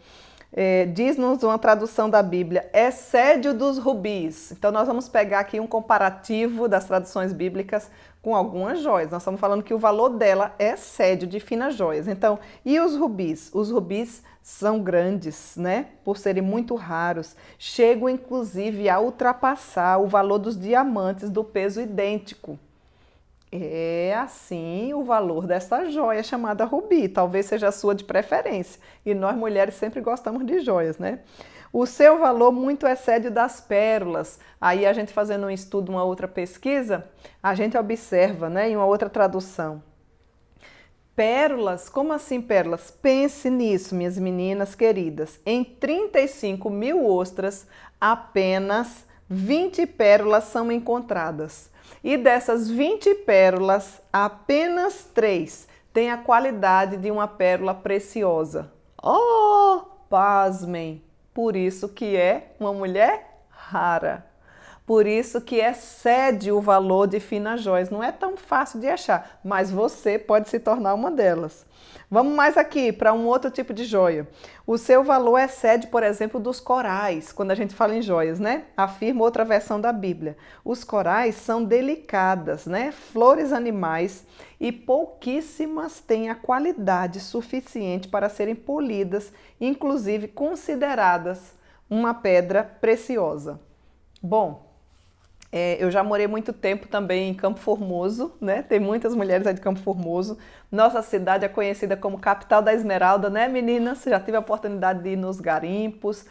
diz-nos uma tradução da Bíblia, excede o dos rubis. Então nós vamos pegar aqui um comparativo das traduções bíblicas com algumas joias. Nós estamos falando que o valor dela excede o de finas joias. Então, e os rubis? Os rubis são grandes, né? Por serem muito raros. Chegam inclusive a ultrapassar o valor dos diamantes do peso idêntico. É assim o valor dessa joia chamada rubi, talvez seja a sua de preferência. E nós mulheres sempre gostamos de joias, né? O seu valor muito excede o das pérolas. Aí a gente fazendo um estudo, uma outra pesquisa, a gente observa, né, em uma outra tradução. Pérolas? Como assim pérolas? Pense nisso, minhas meninas queridas. Em 35 mil ostras, apenas 20 pérolas são encontradas. E dessas 20 pérolas, apenas 3 têm a qualidade de uma pérola preciosa. Oh, pasmem! Por isso que é uma mulher rara. Por isso que excede o valor de finas joias. Não é tão fácil de achar, mas você pode se tornar uma delas. Vamos mais aqui para um outro tipo de joia. O seu valor excede, por exemplo, dos corais, quando a gente fala em joias, né? Afirma outra versão da Bíblia. Os corais são delicadas, né? Flores animais e pouquíssimas têm a qualidade suficiente para serem polidas, inclusive consideradas uma pedra preciosa. Bom, eu já morei muito tempo também em Campo Formoso, né? Tem muitas mulheres aí de Campo Formoso. Nossa cidade é conhecida como capital da esmeralda, né, meninas? Já tive a oportunidade de ir nos garimpos.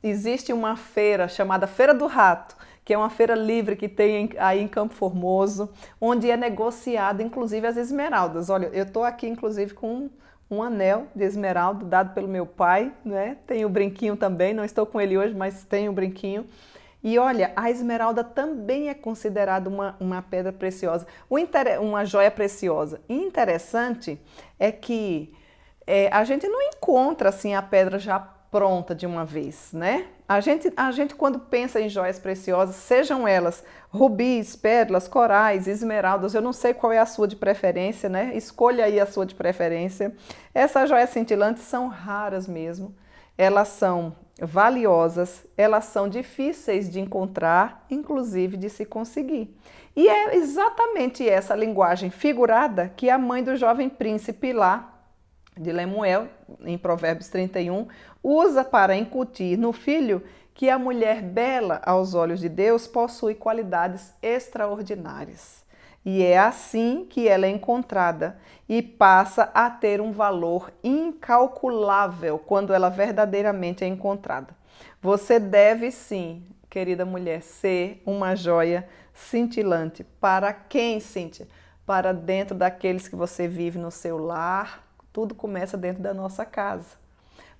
Existe uma feira chamada Feira do Rato, que é uma feira livre que tem aí em Campo Formoso, onde é negociado inclusive as esmeraldas. Olha, eu estou aqui inclusive com um anel de esmeralda dado pelo meu pai, né? Tenho o brinquinho também, não estou com ele hoje, mas tenho o brinquinho. E olha, a esmeralda também é considerada uma pedra preciosa, uma joia preciosa. E interessante é que a gente não encontra assim a pedra já pronta de uma vez, né? A gente quando pensa em joias preciosas, sejam elas rubis, pérolas, corais, esmeraldas, eu não sei qual é a sua de preferência, né? Escolha aí a sua de preferência. Essas joias cintilantes são raras mesmo, elas são valiosas, elas são difíceis de encontrar, inclusive de se conseguir. E é exatamente essa linguagem figurada que a mãe do jovem príncipe lá, de Lemuel, em Provérbios 31, usa para incutir no filho que a mulher bela aos olhos de Deus possui qualidades extraordinárias. E é assim que ela é encontrada e passa a ter um valor incalculável quando ela verdadeiramente é encontrada. Você deve sim, querida mulher, ser uma joia cintilante. Para quem, Cíntia? Para dentro daqueles que você vive no seu lar. Tudo começa dentro da nossa casa.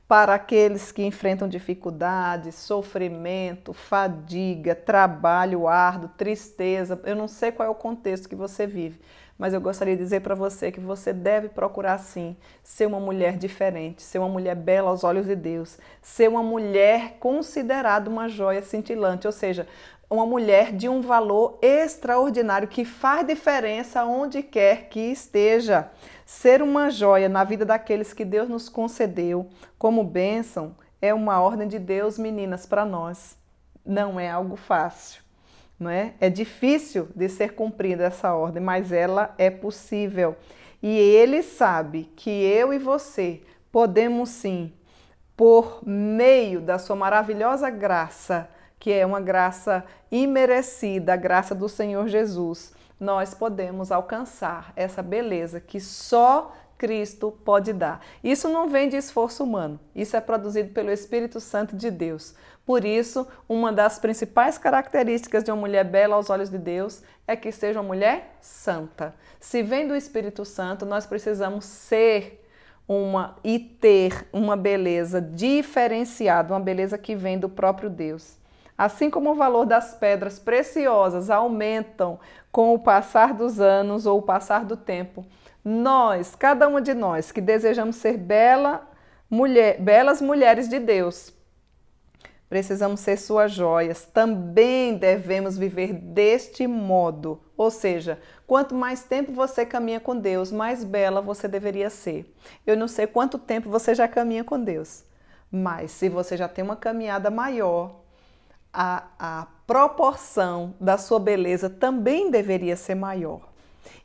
Para aqueles que enfrentam dificuldades, sofrimento, fadiga, trabalho árduo, tristeza, eu não sei qual é o contexto que você vive, mas eu gostaria de dizer para você que você deve procurar sim ser uma mulher diferente, ser uma mulher bela aos olhos de Deus, ser uma mulher considerada uma joia cintilante, ou seja, uma mulher de um valor extraordinário que faz diferença onde quer que esteja. Ser uma joia na vida daqueles que Deus nos concedeu como bênção é uma ordem de Deus, meninas, para nós. Não é algo fácil, não é? É difícil de ser cumprida essa ordem, mas ela é possível. E Ele sabe que eu e você podemos sim, por meio da sua maravilhosa graça, que é uma graça imerecida, a graça do Senhor Jesus, nós podemos alcançar essa beleza que só Cristo pode dar. Isso não vem de esforço humano, isso é produzido pelo Espírito Santo de Deus. Por isso, uma das principais características de uma mulher bela aos olhos de Deus é que seja uma mulher santa. Se vem do Espírito Santo, nós precisamos ser e ter uma beleza diferenciada, uma beleza que vem do próprio Deus. Assim como o valor das pedras preciosas aumentam com o passar dos anos ou o passar do tempo, nós, cada uma de nós que desejamos ser belas mulheres de Deus, precisamos ser suas joias, também devemos viver deste modo. Ou seja, quanto mais tempo você caminha com Deus, mais bela você deveria ser. Eu não sei quanto tempo você já caminha com Deus, mas se você já tem uma caminhada maior, a proporção da sua beleza também deveria ser maior.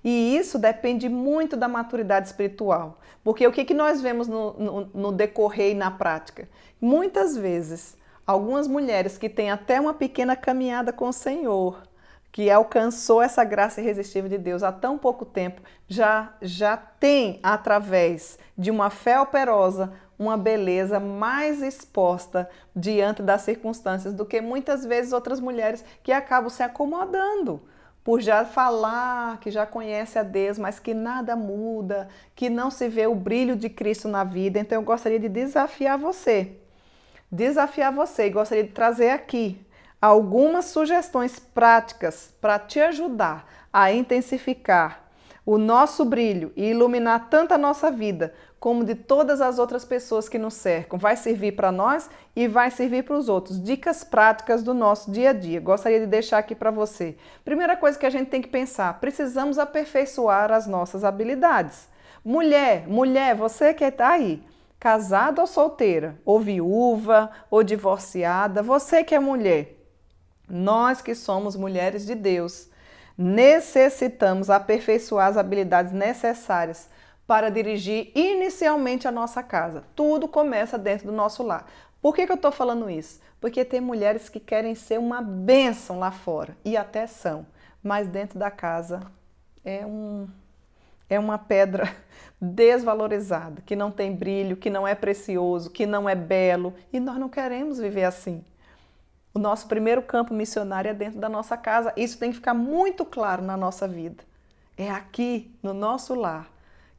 E isso depende muito da maturidade espiritual. Porque o que nós vemos no decorrer e na prática? Muitas vezes, algumas mulheres que têm até uma pequena caminhada com o Senhor, que alcançou essa graça irresistível de Deus há tão pouco tempo, já tem, através de uma fé operosa, uma beleza mais exposta diante das circunstâncias do que muitas vezes outras mulheres que acabam se acomodando por já falar que já conhece a Deus, mas que nada muda, que não se vê o brilho de Cristo na vida. Então eu gostaria de desafiar você e gostaria de trazer aqui algumas sugestões práticas para te ajudar a intensificar o nosso brilho e iluminar tanto a nossa vida como de todas as outras pessoas que nos cercam. Vai servir para nós e vai servir para os outros. Dicas práticas do nosso dia a dia. Gostaria de deixar aqui para você. Primeira coisa que a gente tem que pensar, precisamos aperfeiçoar as nossas habilidades. Mulher, você que está aí, casada ou solteira, ou viúva, ou divorciada, você que é mulher, nós que somos mulheres de Deus, necessitamos aperfeiçoar as habilidades necessárias para dirigir inicialmente a nossa casa. Tudo começa dentro do nosso lar. Por que eu estou falando isso? Porque tem mulheres que querem ser uma bênção lá fora, e até são, mas dentro da casa é uma pedra desvalorizada, que não tem brilho, que não é precioso, que não é belo, e nós não queremos viver assim. O nosso primeiro campo missionário é dentro da nossa casa. Isso tem que ficar muito claro na nossa vida. É aqui, no nosso lar,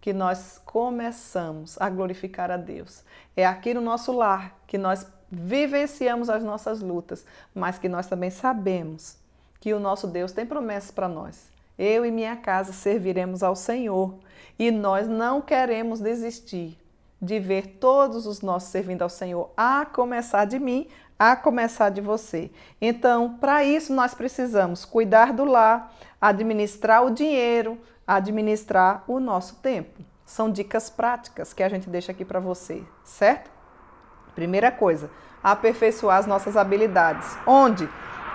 que nós começamos a glorificar a Deus. É aqui no nosso lar que nós vivenciamos as nossas lutas, mas que nós também sabemos que o nosso Deus tem promessas para nós. Eu e minha casa serviremos ao Senhor e nós não queremos desistir de ver todos os nossos servindo ao Senhor, a começar de mim, a começar de você. Então, para isso nós precisamos cuidar do lar, administrar o dinheiro, administrar o nosso tempo. São dicas práticas que a gente deixa aqui para você, certo? Primeira coisa, aperfeiçoar as nossas habilidades. Onde?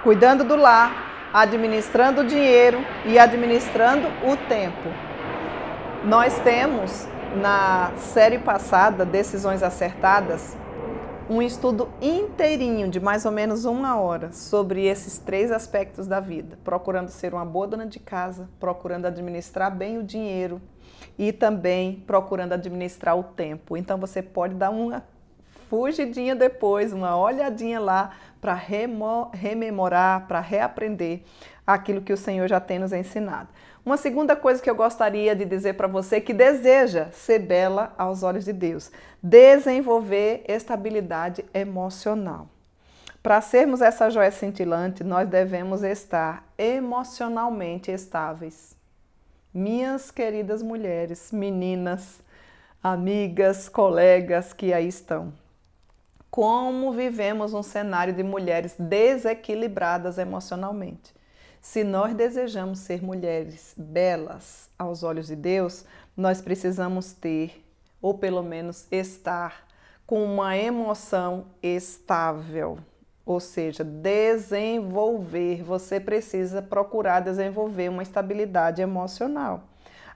Cuidando do lar, administrando o dinheiro e administrando o tempo. Nós temos, na série passada, Decisões Acertadas, um estudo inteirinho de mais ou menos 1 hora sobre esses 3 aspectos da vida. Procurando ser uma boa dona de casa, procurando administrar bem o dinheiro e também procurando administrar o tempo. Então você pode dar uma fugidinha depois, uma olhadinha lá para rememorar, para reaprender aquilo que o Senhor já tem nos ensinado. Uma segunda coisa que eu gostaria de dizer para você que deseja ser bela aos olhos de Deus, desenvolver estabilidade emocional. Para sermos essa joia cintilante, nós devemos estar emocionalmente estáveis. Minhas queridas mulheres, meninas, amigas, colegas que aí estão. Como vivemos um cenário de mulheres desequilibradas emocionalmente. Se nós desejamos ser mulheres belas aos olhos de Deus, nós precisamos ter, ou pelo menos estar, com uma emoção estável. Ou seja, desenvolver. Você precisa procurar desenvolver uma estabilidade emocional.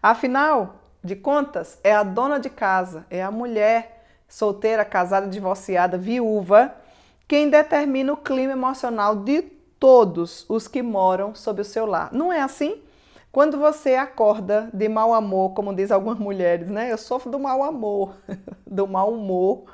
Afinal de contas, é a dona de casa, é a mulher solteira, casada, divorciada, viúva, quem determina o clima emocional de todos os que moram sob o seu lar. Não é assim? Quando você acorda de mau amor, como diz algumas mulheres, né? Eu sofro do mau amor, do mau humor.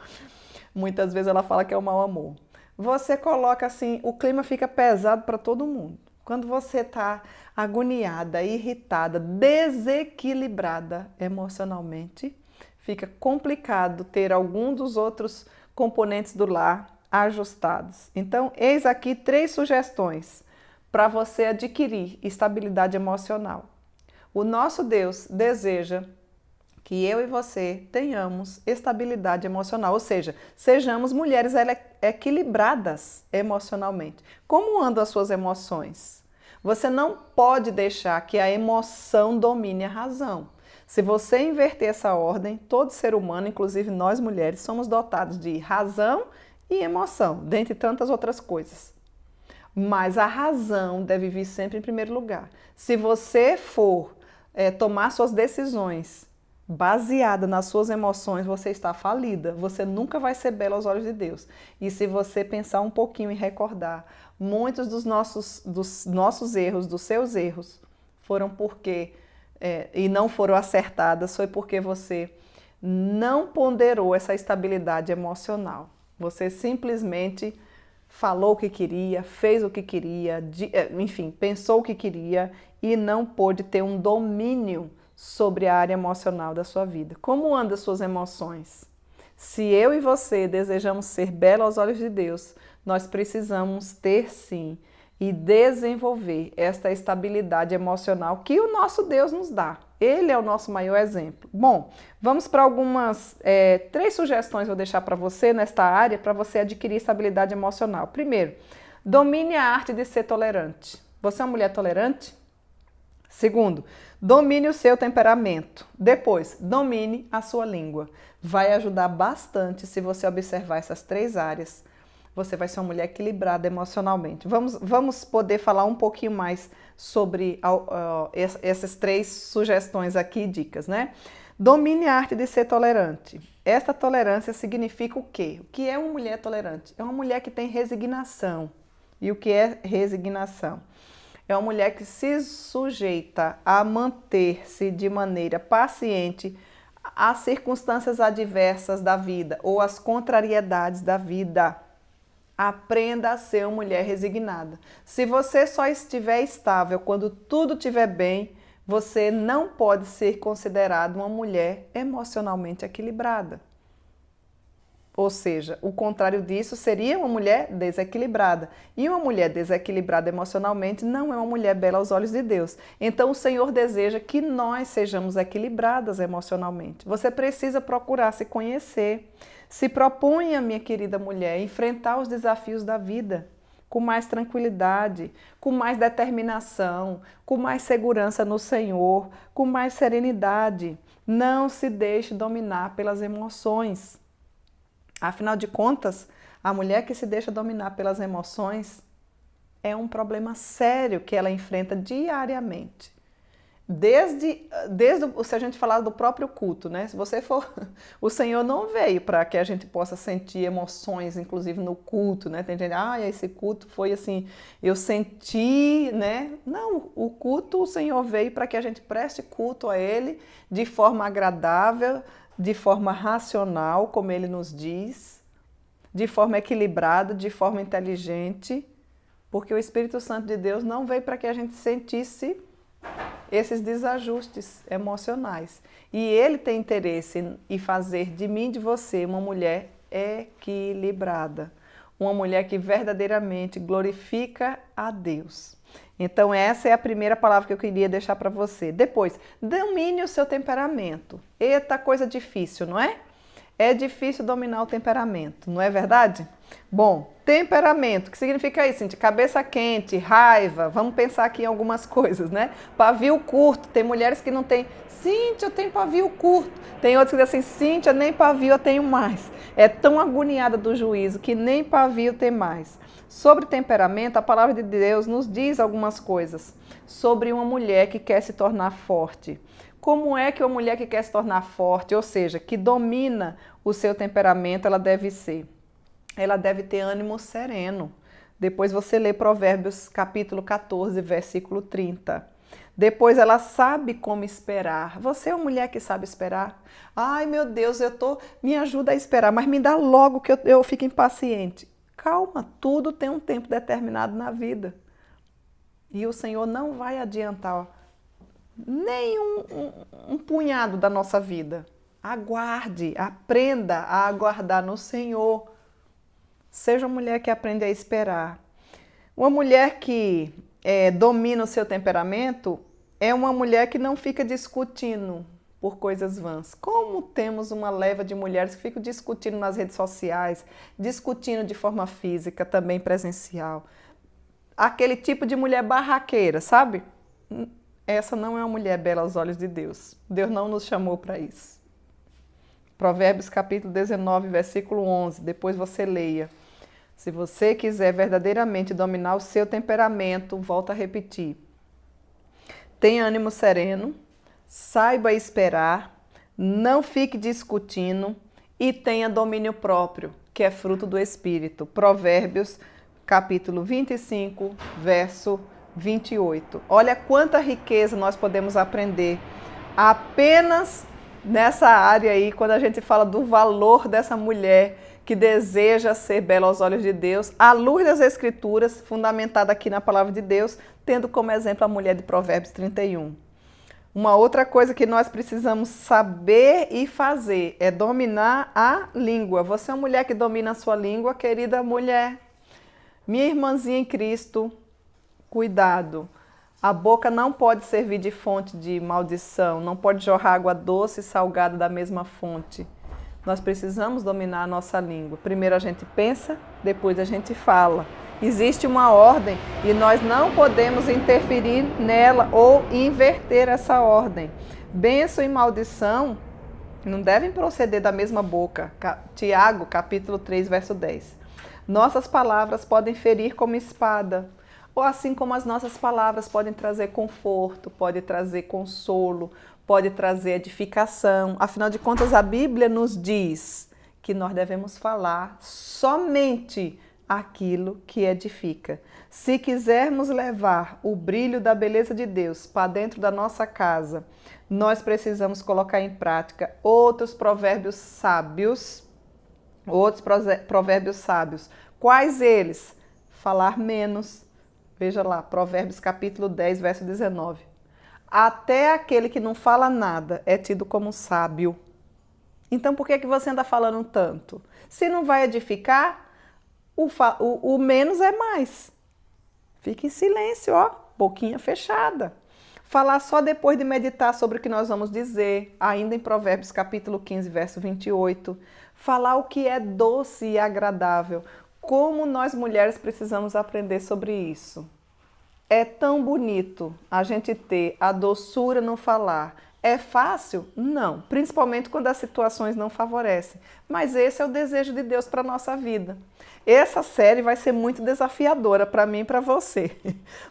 Muitas vezes ela fala que é o mau amor. Você coloca assim, o clima fica pesado para todo mundo. Quando você está agoniada, irritada, desequilibrada emocionalmente, fica complicado ter algum dos outros componentes do lar ajustados. Então, eis aqui 3 sugestões para você adquirir estabilidade emocional. O nosso Deus deseja que eu e você tenhamos estabilidade emocional, ou seja, sejamos mulheres equilibradas emocionalmente. Como andam as suas emoções? Você não pode deixar que a emoção domine a razão. Se você inverter essa ordem, todo ser humano, inclusive nós mulheres, somos dotados de razão e emoção, dentre tantas outras coisas. Mas a razão deve vir sempre em primeiro lugar. Se você for tomar suas decisões baseada nas suas emoções, você está falida. Você nunca vai ser bela aos olhos de Deus. E se você pensar um pouquinho e recordar, muitos dos nossos erros, dos seus erros, foram porque, e não foram acertadas, foi porque você não ponderou essa estabilidade emocional. Você simplesmente falou o que queria, fez o que queria, enfim, pensou o que queria e não pôde ter um domínio sobre a área emocional da sua vida. Como andam as suas emoções? Se eu e você desejamos ser belos aos olhos de Deus, nós precisamos ter sim e desenvolver esta estabilidade emocional que o nosso Deus nos dá. Ele é o nosso maior exemplo. Bom, vamos para algumas 3 sugestões vou deixar para você nesta área para você adquirir estabilidade emocional. Primeiro, domine a arte de ser tolerante. Você é uma mulher tolerante? Segundo, domine o seu temperamento. Depois, domine a sua língua. Vai ajudar bastante se você observar essas 3 áreas. Você vai ser uma mulher equilibrada emocionalmente. Vamos poder falar um pouquinho mais sobre essas 3 sugestões aqui, dicas, né? Domine a arte de ser tolerante. Esta tolerância significa o quê? O que é uma mulher tolerante? É uma mulher que tem resignação. E o que é resignação? É uma mulher que se sujeita a manter-se de maneira paciente às circunstâncias adversas da vida ou às contrariedades da vida. Aprenda a ser uma mulher resignada. Se você só estiver estável quando tudo estiver bem, você não pode ser considerada uma mulher emocionalmente equilibrada. Ou seja, o contrário disso seria uma mulher desequilibrada. E uma mulher desequilibrada emocionalmente não é uma mulher bela aos olhos de Deus. Então o Senhor deseja que nós sejamos equilibradas emocionalmente. Você precisa procurar se conhecer. Se proponha, minha querida mulher, enfrentar os desafios da vida com mais tranquilidade, com mais determinação, com mais segurança no Senhor, com mais serenidade. Não se deixe dominar pelas emoções. Afinal de contas, a mulher que se deixa dominar pelas emoções é um problema sério que ela enfrenta diariamente. Se a gente falar do próprio culto, né? Se você for, o Senhor não veio para que a gente possa sentir emoções, inclusive no culto, né? Tem gente, esse culto foi assim, eu senti, né? Não, o culto, o Senhor veio para que a gente preste culto a Ele de forma agradável, de forma racional, como Ele nos diz, de forma equilibrada, de forma inteligente, porque o Espírito Santo de Deus não veio para que a gente sentisse esses desajustes emocionais. E Ele tem interesse em fazer de mim e de você uma mulher equilibrada, uma mulher que verdadeiramente glorifica a Deus. Então essa é a primeira palavra que eu queria deixar para você. Depois, domine o seu temperamento. Eita, coisa difícil, não é? É difícil dominar o temperamento, não é verdade? Bom, temperamento, o que significa isso, gente? Cabeça quente, raiva, vamos pensar aqui em algumas coisas, né? Pavio curto, tem mulheres que não têm, Cíntia, eu tenho pavio curto. Tem outras que dizem assim, Cíntia, nem pavio eu tenho mais. É tão agoniada do juízo que nem pavio tem mais. Sobre temperamento, a palavra de Deus nos diz algumas coisas sobre uma mulher que quer se tornar forte. Como é que uma mulher que quer se tornar forte, ou seja, que domina o seu temperamento, ela deve ser? Ela deve ter ânimo sereno. Depois você lê Provérbios capítulo 14, versículo 30. Depois ela sabe como esperar. Você é uma mulher que sabe esperar? Ai, meu Deus, me ajuda a esperar, mas me dá logo que eu fico impaciente. Calma, tudo tem um tempo determinado na vida. E o Senhor não vai adiantar nem um punhado da nossa vida. Aguarde, aprenda a aguardar no Senhor. Seja uma mulher que aprende a esperar. Uma mulher que domina o seu temperamento é uma mulher que não fica discutindo por coisas vãs. Como temos uma leva de mulheres que ficam discutindo nas redes sociais, discutindo de forma física, também presencial. Aquele tipo de mulher barraqueira, sabe? Essa não é uma mulher bela aos olhos de Deus. Deus não nos chamou para isso. Provérbios capítulo 19, versículo 11. Depois você leia. Se você quiser verdadeiramente dominar o seu temperamento, volto a repetir. Tenha ânimo sereno, saiba esperar, não fique discutindo e tenha domínio próprio, que é fruto do Espírito. Provérbios capítulo 25, verso 28. Olha quanta riqueza nós podemos aprender apenas nessa área aí, quando a gente fala do valor dessa mulher que deseja ser bela aos olhos de Deus, à luz das Escrituras, fundamentada aqui na palavra de Deus, tendo como exemplo a mulher de Provérbios 31. Uma outra coisa que nós precisamos saber e fazer é dominar a língua. Você é uma mulher que domina a sua língua, querida mulher. Minha irmãzinha em Cristo, cuidado. A boca não pode servir de fonte de maldição, não pode jorrar água doce e salgada da mesma fonte. Nós precisamos dominar a nossa língua. Primeiro a gente pensa, depois a gente fala. Existe uma ordem e nós não podemos interferir nela ou inverter essa ordem. Bênção e maldição não devem proceder da mesma boca. Tiago, capítulo 3, verso 10. Nossas palavras podem ferir como espada, ou assim como as nossas palavras podem trazer conforto, podem trazer consolo, pode trazer edificação. Afinal de contas, a Bíblia nos diz que nós devemos falar somente aquilo que edifica. Se quisermos levar o brilho da beleza de Deus para dentro da nossa casa, nós precisamos colocar em prática outros provérbios sábios. Quais eles? Falar menos. Veja lá, Provérbios capítulo 10, verso 19. Até aquele que não fala nada é tido como sábio. Então por que que você anda falando tanto? Se não vai edificar, o menos é mais. Fique em silêncio, ó, boquinha fechada. Falar só depois de meditar sobre o que nós vamos dizer, ainda em Provérbios capítulo 15, verso 28. Falar o que é doce e agradável. Como nós mulheres precisamos aprender sobre isso. É tão bonito a gente ter a doçura no falar. É fácil? Não, principalmente quando as situações não favorecem. Mas esse é o desejo de Deus para a nossa vida. Essa série vai ser muito desafiadora para mim e para você.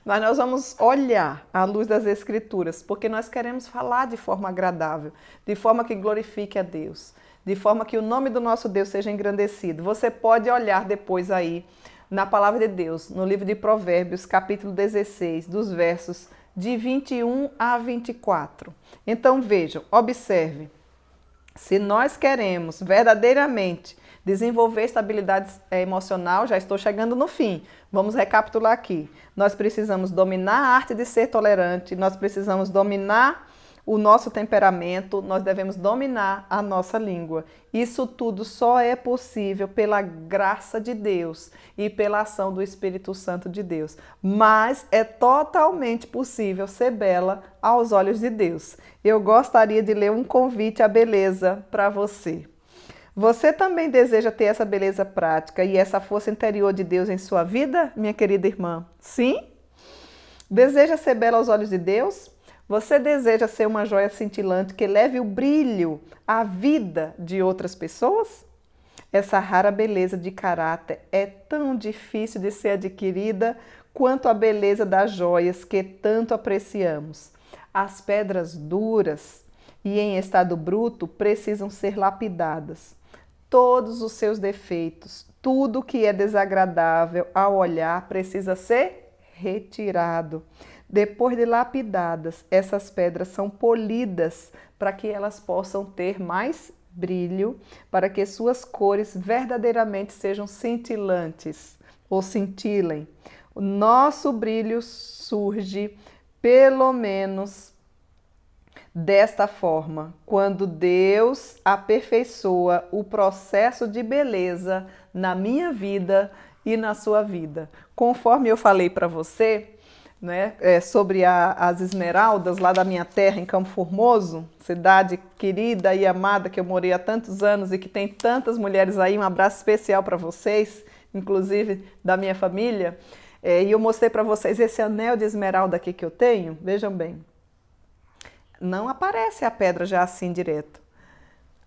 Mas nós vamos olhar à luz das Escrituras, porque nós queremos falar de forma agradável, de forma que glorifique a Deus, de forma que o nome do nosso Deus seja engrandecido. Você pode olhar depois aí na palavra de Deus, no livro de Provérbios, capítulo 16, dos versos de 21 a 24. Então vejam, observe, se nós queremos verdadeiramente desenvolver estabilidade emocional, já estou chegando no fim, vamos recapitular aqui. Nós precisamos dominar a arte de ser tolerante, nós precisamos dominar o nosso temperamento, nós devemos dominar a nossa língua. Isso tudo só é possível pela graça de Deus e pela ação do Espírito Santo de Deus. Mas é totalmente possível ser bela aos olhos de Deus. Eu gostaria de ler um convite à beleza para você. Você também deseja ter essa beleza prática e essa força interior de Deus em sua vida, minha querida irmã? Sim? Deseja ser bela aos olhos de Deus? Você deseja ser uma joia cintilante que leve o brilho à vida de outras pessoas? Essa rara beleza de caráter é tão difícil de ser adquirida quanto a beleza das joias que tanto apreciamos. As pedras duras e em estado bruto precisam ser lapidadas. Todos os seus defeitos, tudo que é desagradável ao olhar precisa ser retirado. Depois de lapidadas, essas pedras são polidas para que elas possam ter mais brilho, para que suas cores verdadeiramente sejam cintilantes ou cintilem. O nosso brilho surge, pelo menos, desta forma, quando Deus aperfeiçoa o processo de beleza na minha vida e na sua vida. Conforme eu falei para você, né, sobre as esmeraldas lá da minha terra, em Campo Formoso, cidade querida e amada que eu morei há tantos anos e que tem tantas mulheres aí, um abraço especial para vocês, inclusive da minha família, e eu mostrei para vocês esse anel de esmeralda aqui que eu tenho, vejam bem, não aparece a pedra já assim direto.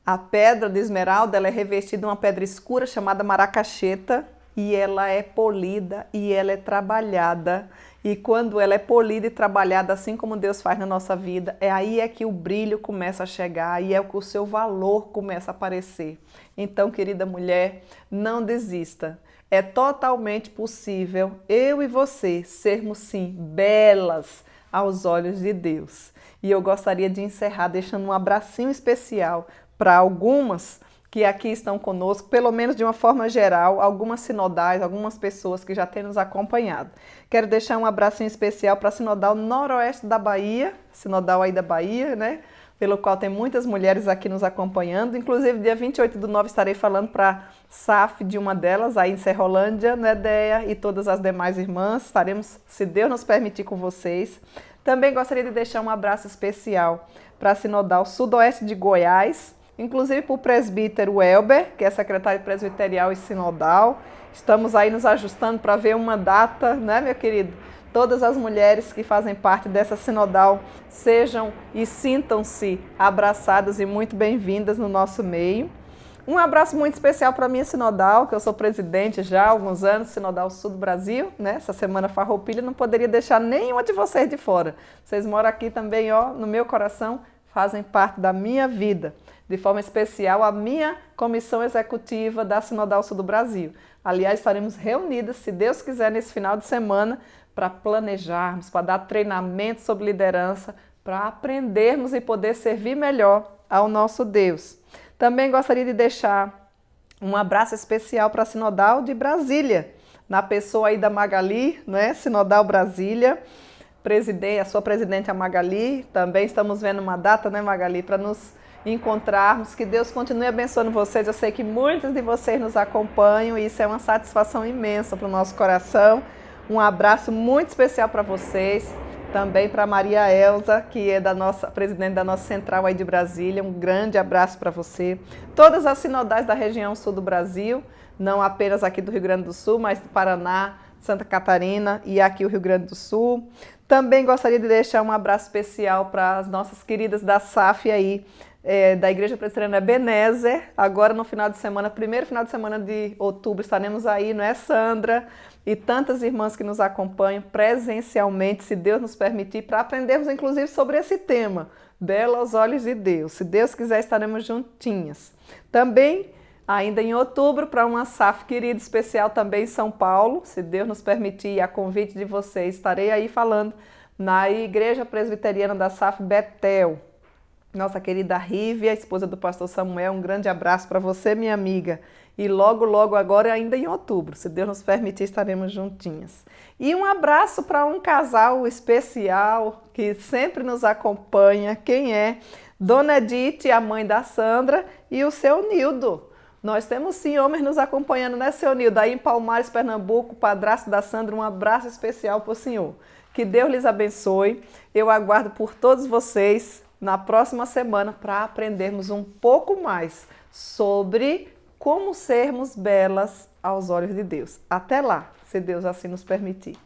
A pedra de esmeralda ela é revestida de uma pedra escura chamada maracacheta e ela é polida e ela é trabalhada. E quando ela é polida e trabalhada, assim como Deus faz na nossa vida, aí é que o brilho começa a chegar, aí é que o seu valor começa a aparecer. Então, querida mulher, não desista. É totalmente possível eu e você sermos, sim, belas aos olhos de Deus. E eu gostaria de encerrar deixando um abracinho especial para algumas que aqui estão conosco, pelo menos de uma forma geral, algumas sinodais, algumas pessoas que já têm nos acompanhado. Quero deixar um abracinho especial para a Sinodal Noroeste da Bahia, Sinodal aí da Bahia, né? Pelo qual tem muitas mulheres aqui nos acompanhando. Inclusive, dia 28/9 estarei falando para a SAF de uma delas, aí em Serrolândia, né, Deia? E todas as demais irmãs. Estaremos, se Deus nos permitir, com vocês. Também gostaria de deixar um abraço especial para a Sinodal Sudoeste de Goiás, inclusive para o presbítero Elber, que é secretário presbiterial e sinodal. Estamos aí nos ajustando para ver uma data, né, meu querido? Todas as mulheres que fazem parte dessa sinodal sejam e sintam-se abraçadas e muito bem-vindas no nosso meio. Um abraço muito especial para a minha sinodal, que eu sou presidente já há alguns anos, Sinodal Sul do Brasil, né? Essa semana Farroupilha, não poderia deixar nenhuma de vocês de fora. Vocês moram aqui também, ó, no meu coração, fazem parte da minha vida. De forma especial, a minha comissão executiva da Sinodal Sul do Brasil. Aliás, estaremos reunidas, se Deus quiser, nesse final de semana, para planejarmos, para dar treinamento sobre liderança, para aprendermos e poder servir melhor ao nosso Deus. Também gostaria de deixar um abraço especial para a Sinodal de Brasília, na pessoa aí da Magali, né? Sinodal Brasília, a sua presidente, a Magali. Também estamos vendo uma data, né, Magali, para nos encontrarmos. Que Deus continue abençoando vocês. Eu sei que muitos de vocês nos acompanham e isso é uma satisfação imensa para o nosso coração. Um abraço muito especial para vocês. Também para Maria Elza, que é presidente da nossa central aí de Brasília. Um grande abraço para você. Todas as sinodais da região sul do Brasil, não apenas aqui do Rio Grande do Sul, mas do Paraná, Santa Catarina e aqui o Rio Grande do Sul. Também gostaria de deixar um abraço especial para as nossas queridas da SAF aí, da Igreja Presbiteriana Ebenezer. Agora no final de semana, primeiro final de semana de outubro, estaremos aí, não é, Sandra? E tantas irmãs que nos acompanham presencialmente, se Deus nos permitir, para aprendermos inclusive sobre esse tema, bela aos olhos de Deus. Se Deus quiser, estaremos juntinhas. Também, ainda em outubro, para uma SAF querida especial também em São Paulo, se Deus nos permitir, a convite de vocês, estarei aí falando na Igreja Presbiteriana da SAF Betel. Nossa querida Rívia, esposa do pastor Samuel, um grande abraço para você, minha amiga. E logo, logo agora, ainda em outubro, se Deus nos permitir, estaremos juntinhas. E um abraço para um casal especial que sempre nos acompanha. Quem é? Dona Edith, a mãe da Sandra, e o seu Nildo. Nós temos sim homens nos acompanhando, né, seu Nildo? Aí em Palmares, Pernambuco, o padrasto da Sandra, um abraço especial para o senhor. Que Deus lhes abençoe. Eu aguardo por todos vocês na próxima semana para aprendermos um pouco mais sobre como sermos belas aos olhos de Deus. Até lá, se Deus assim nos permitir.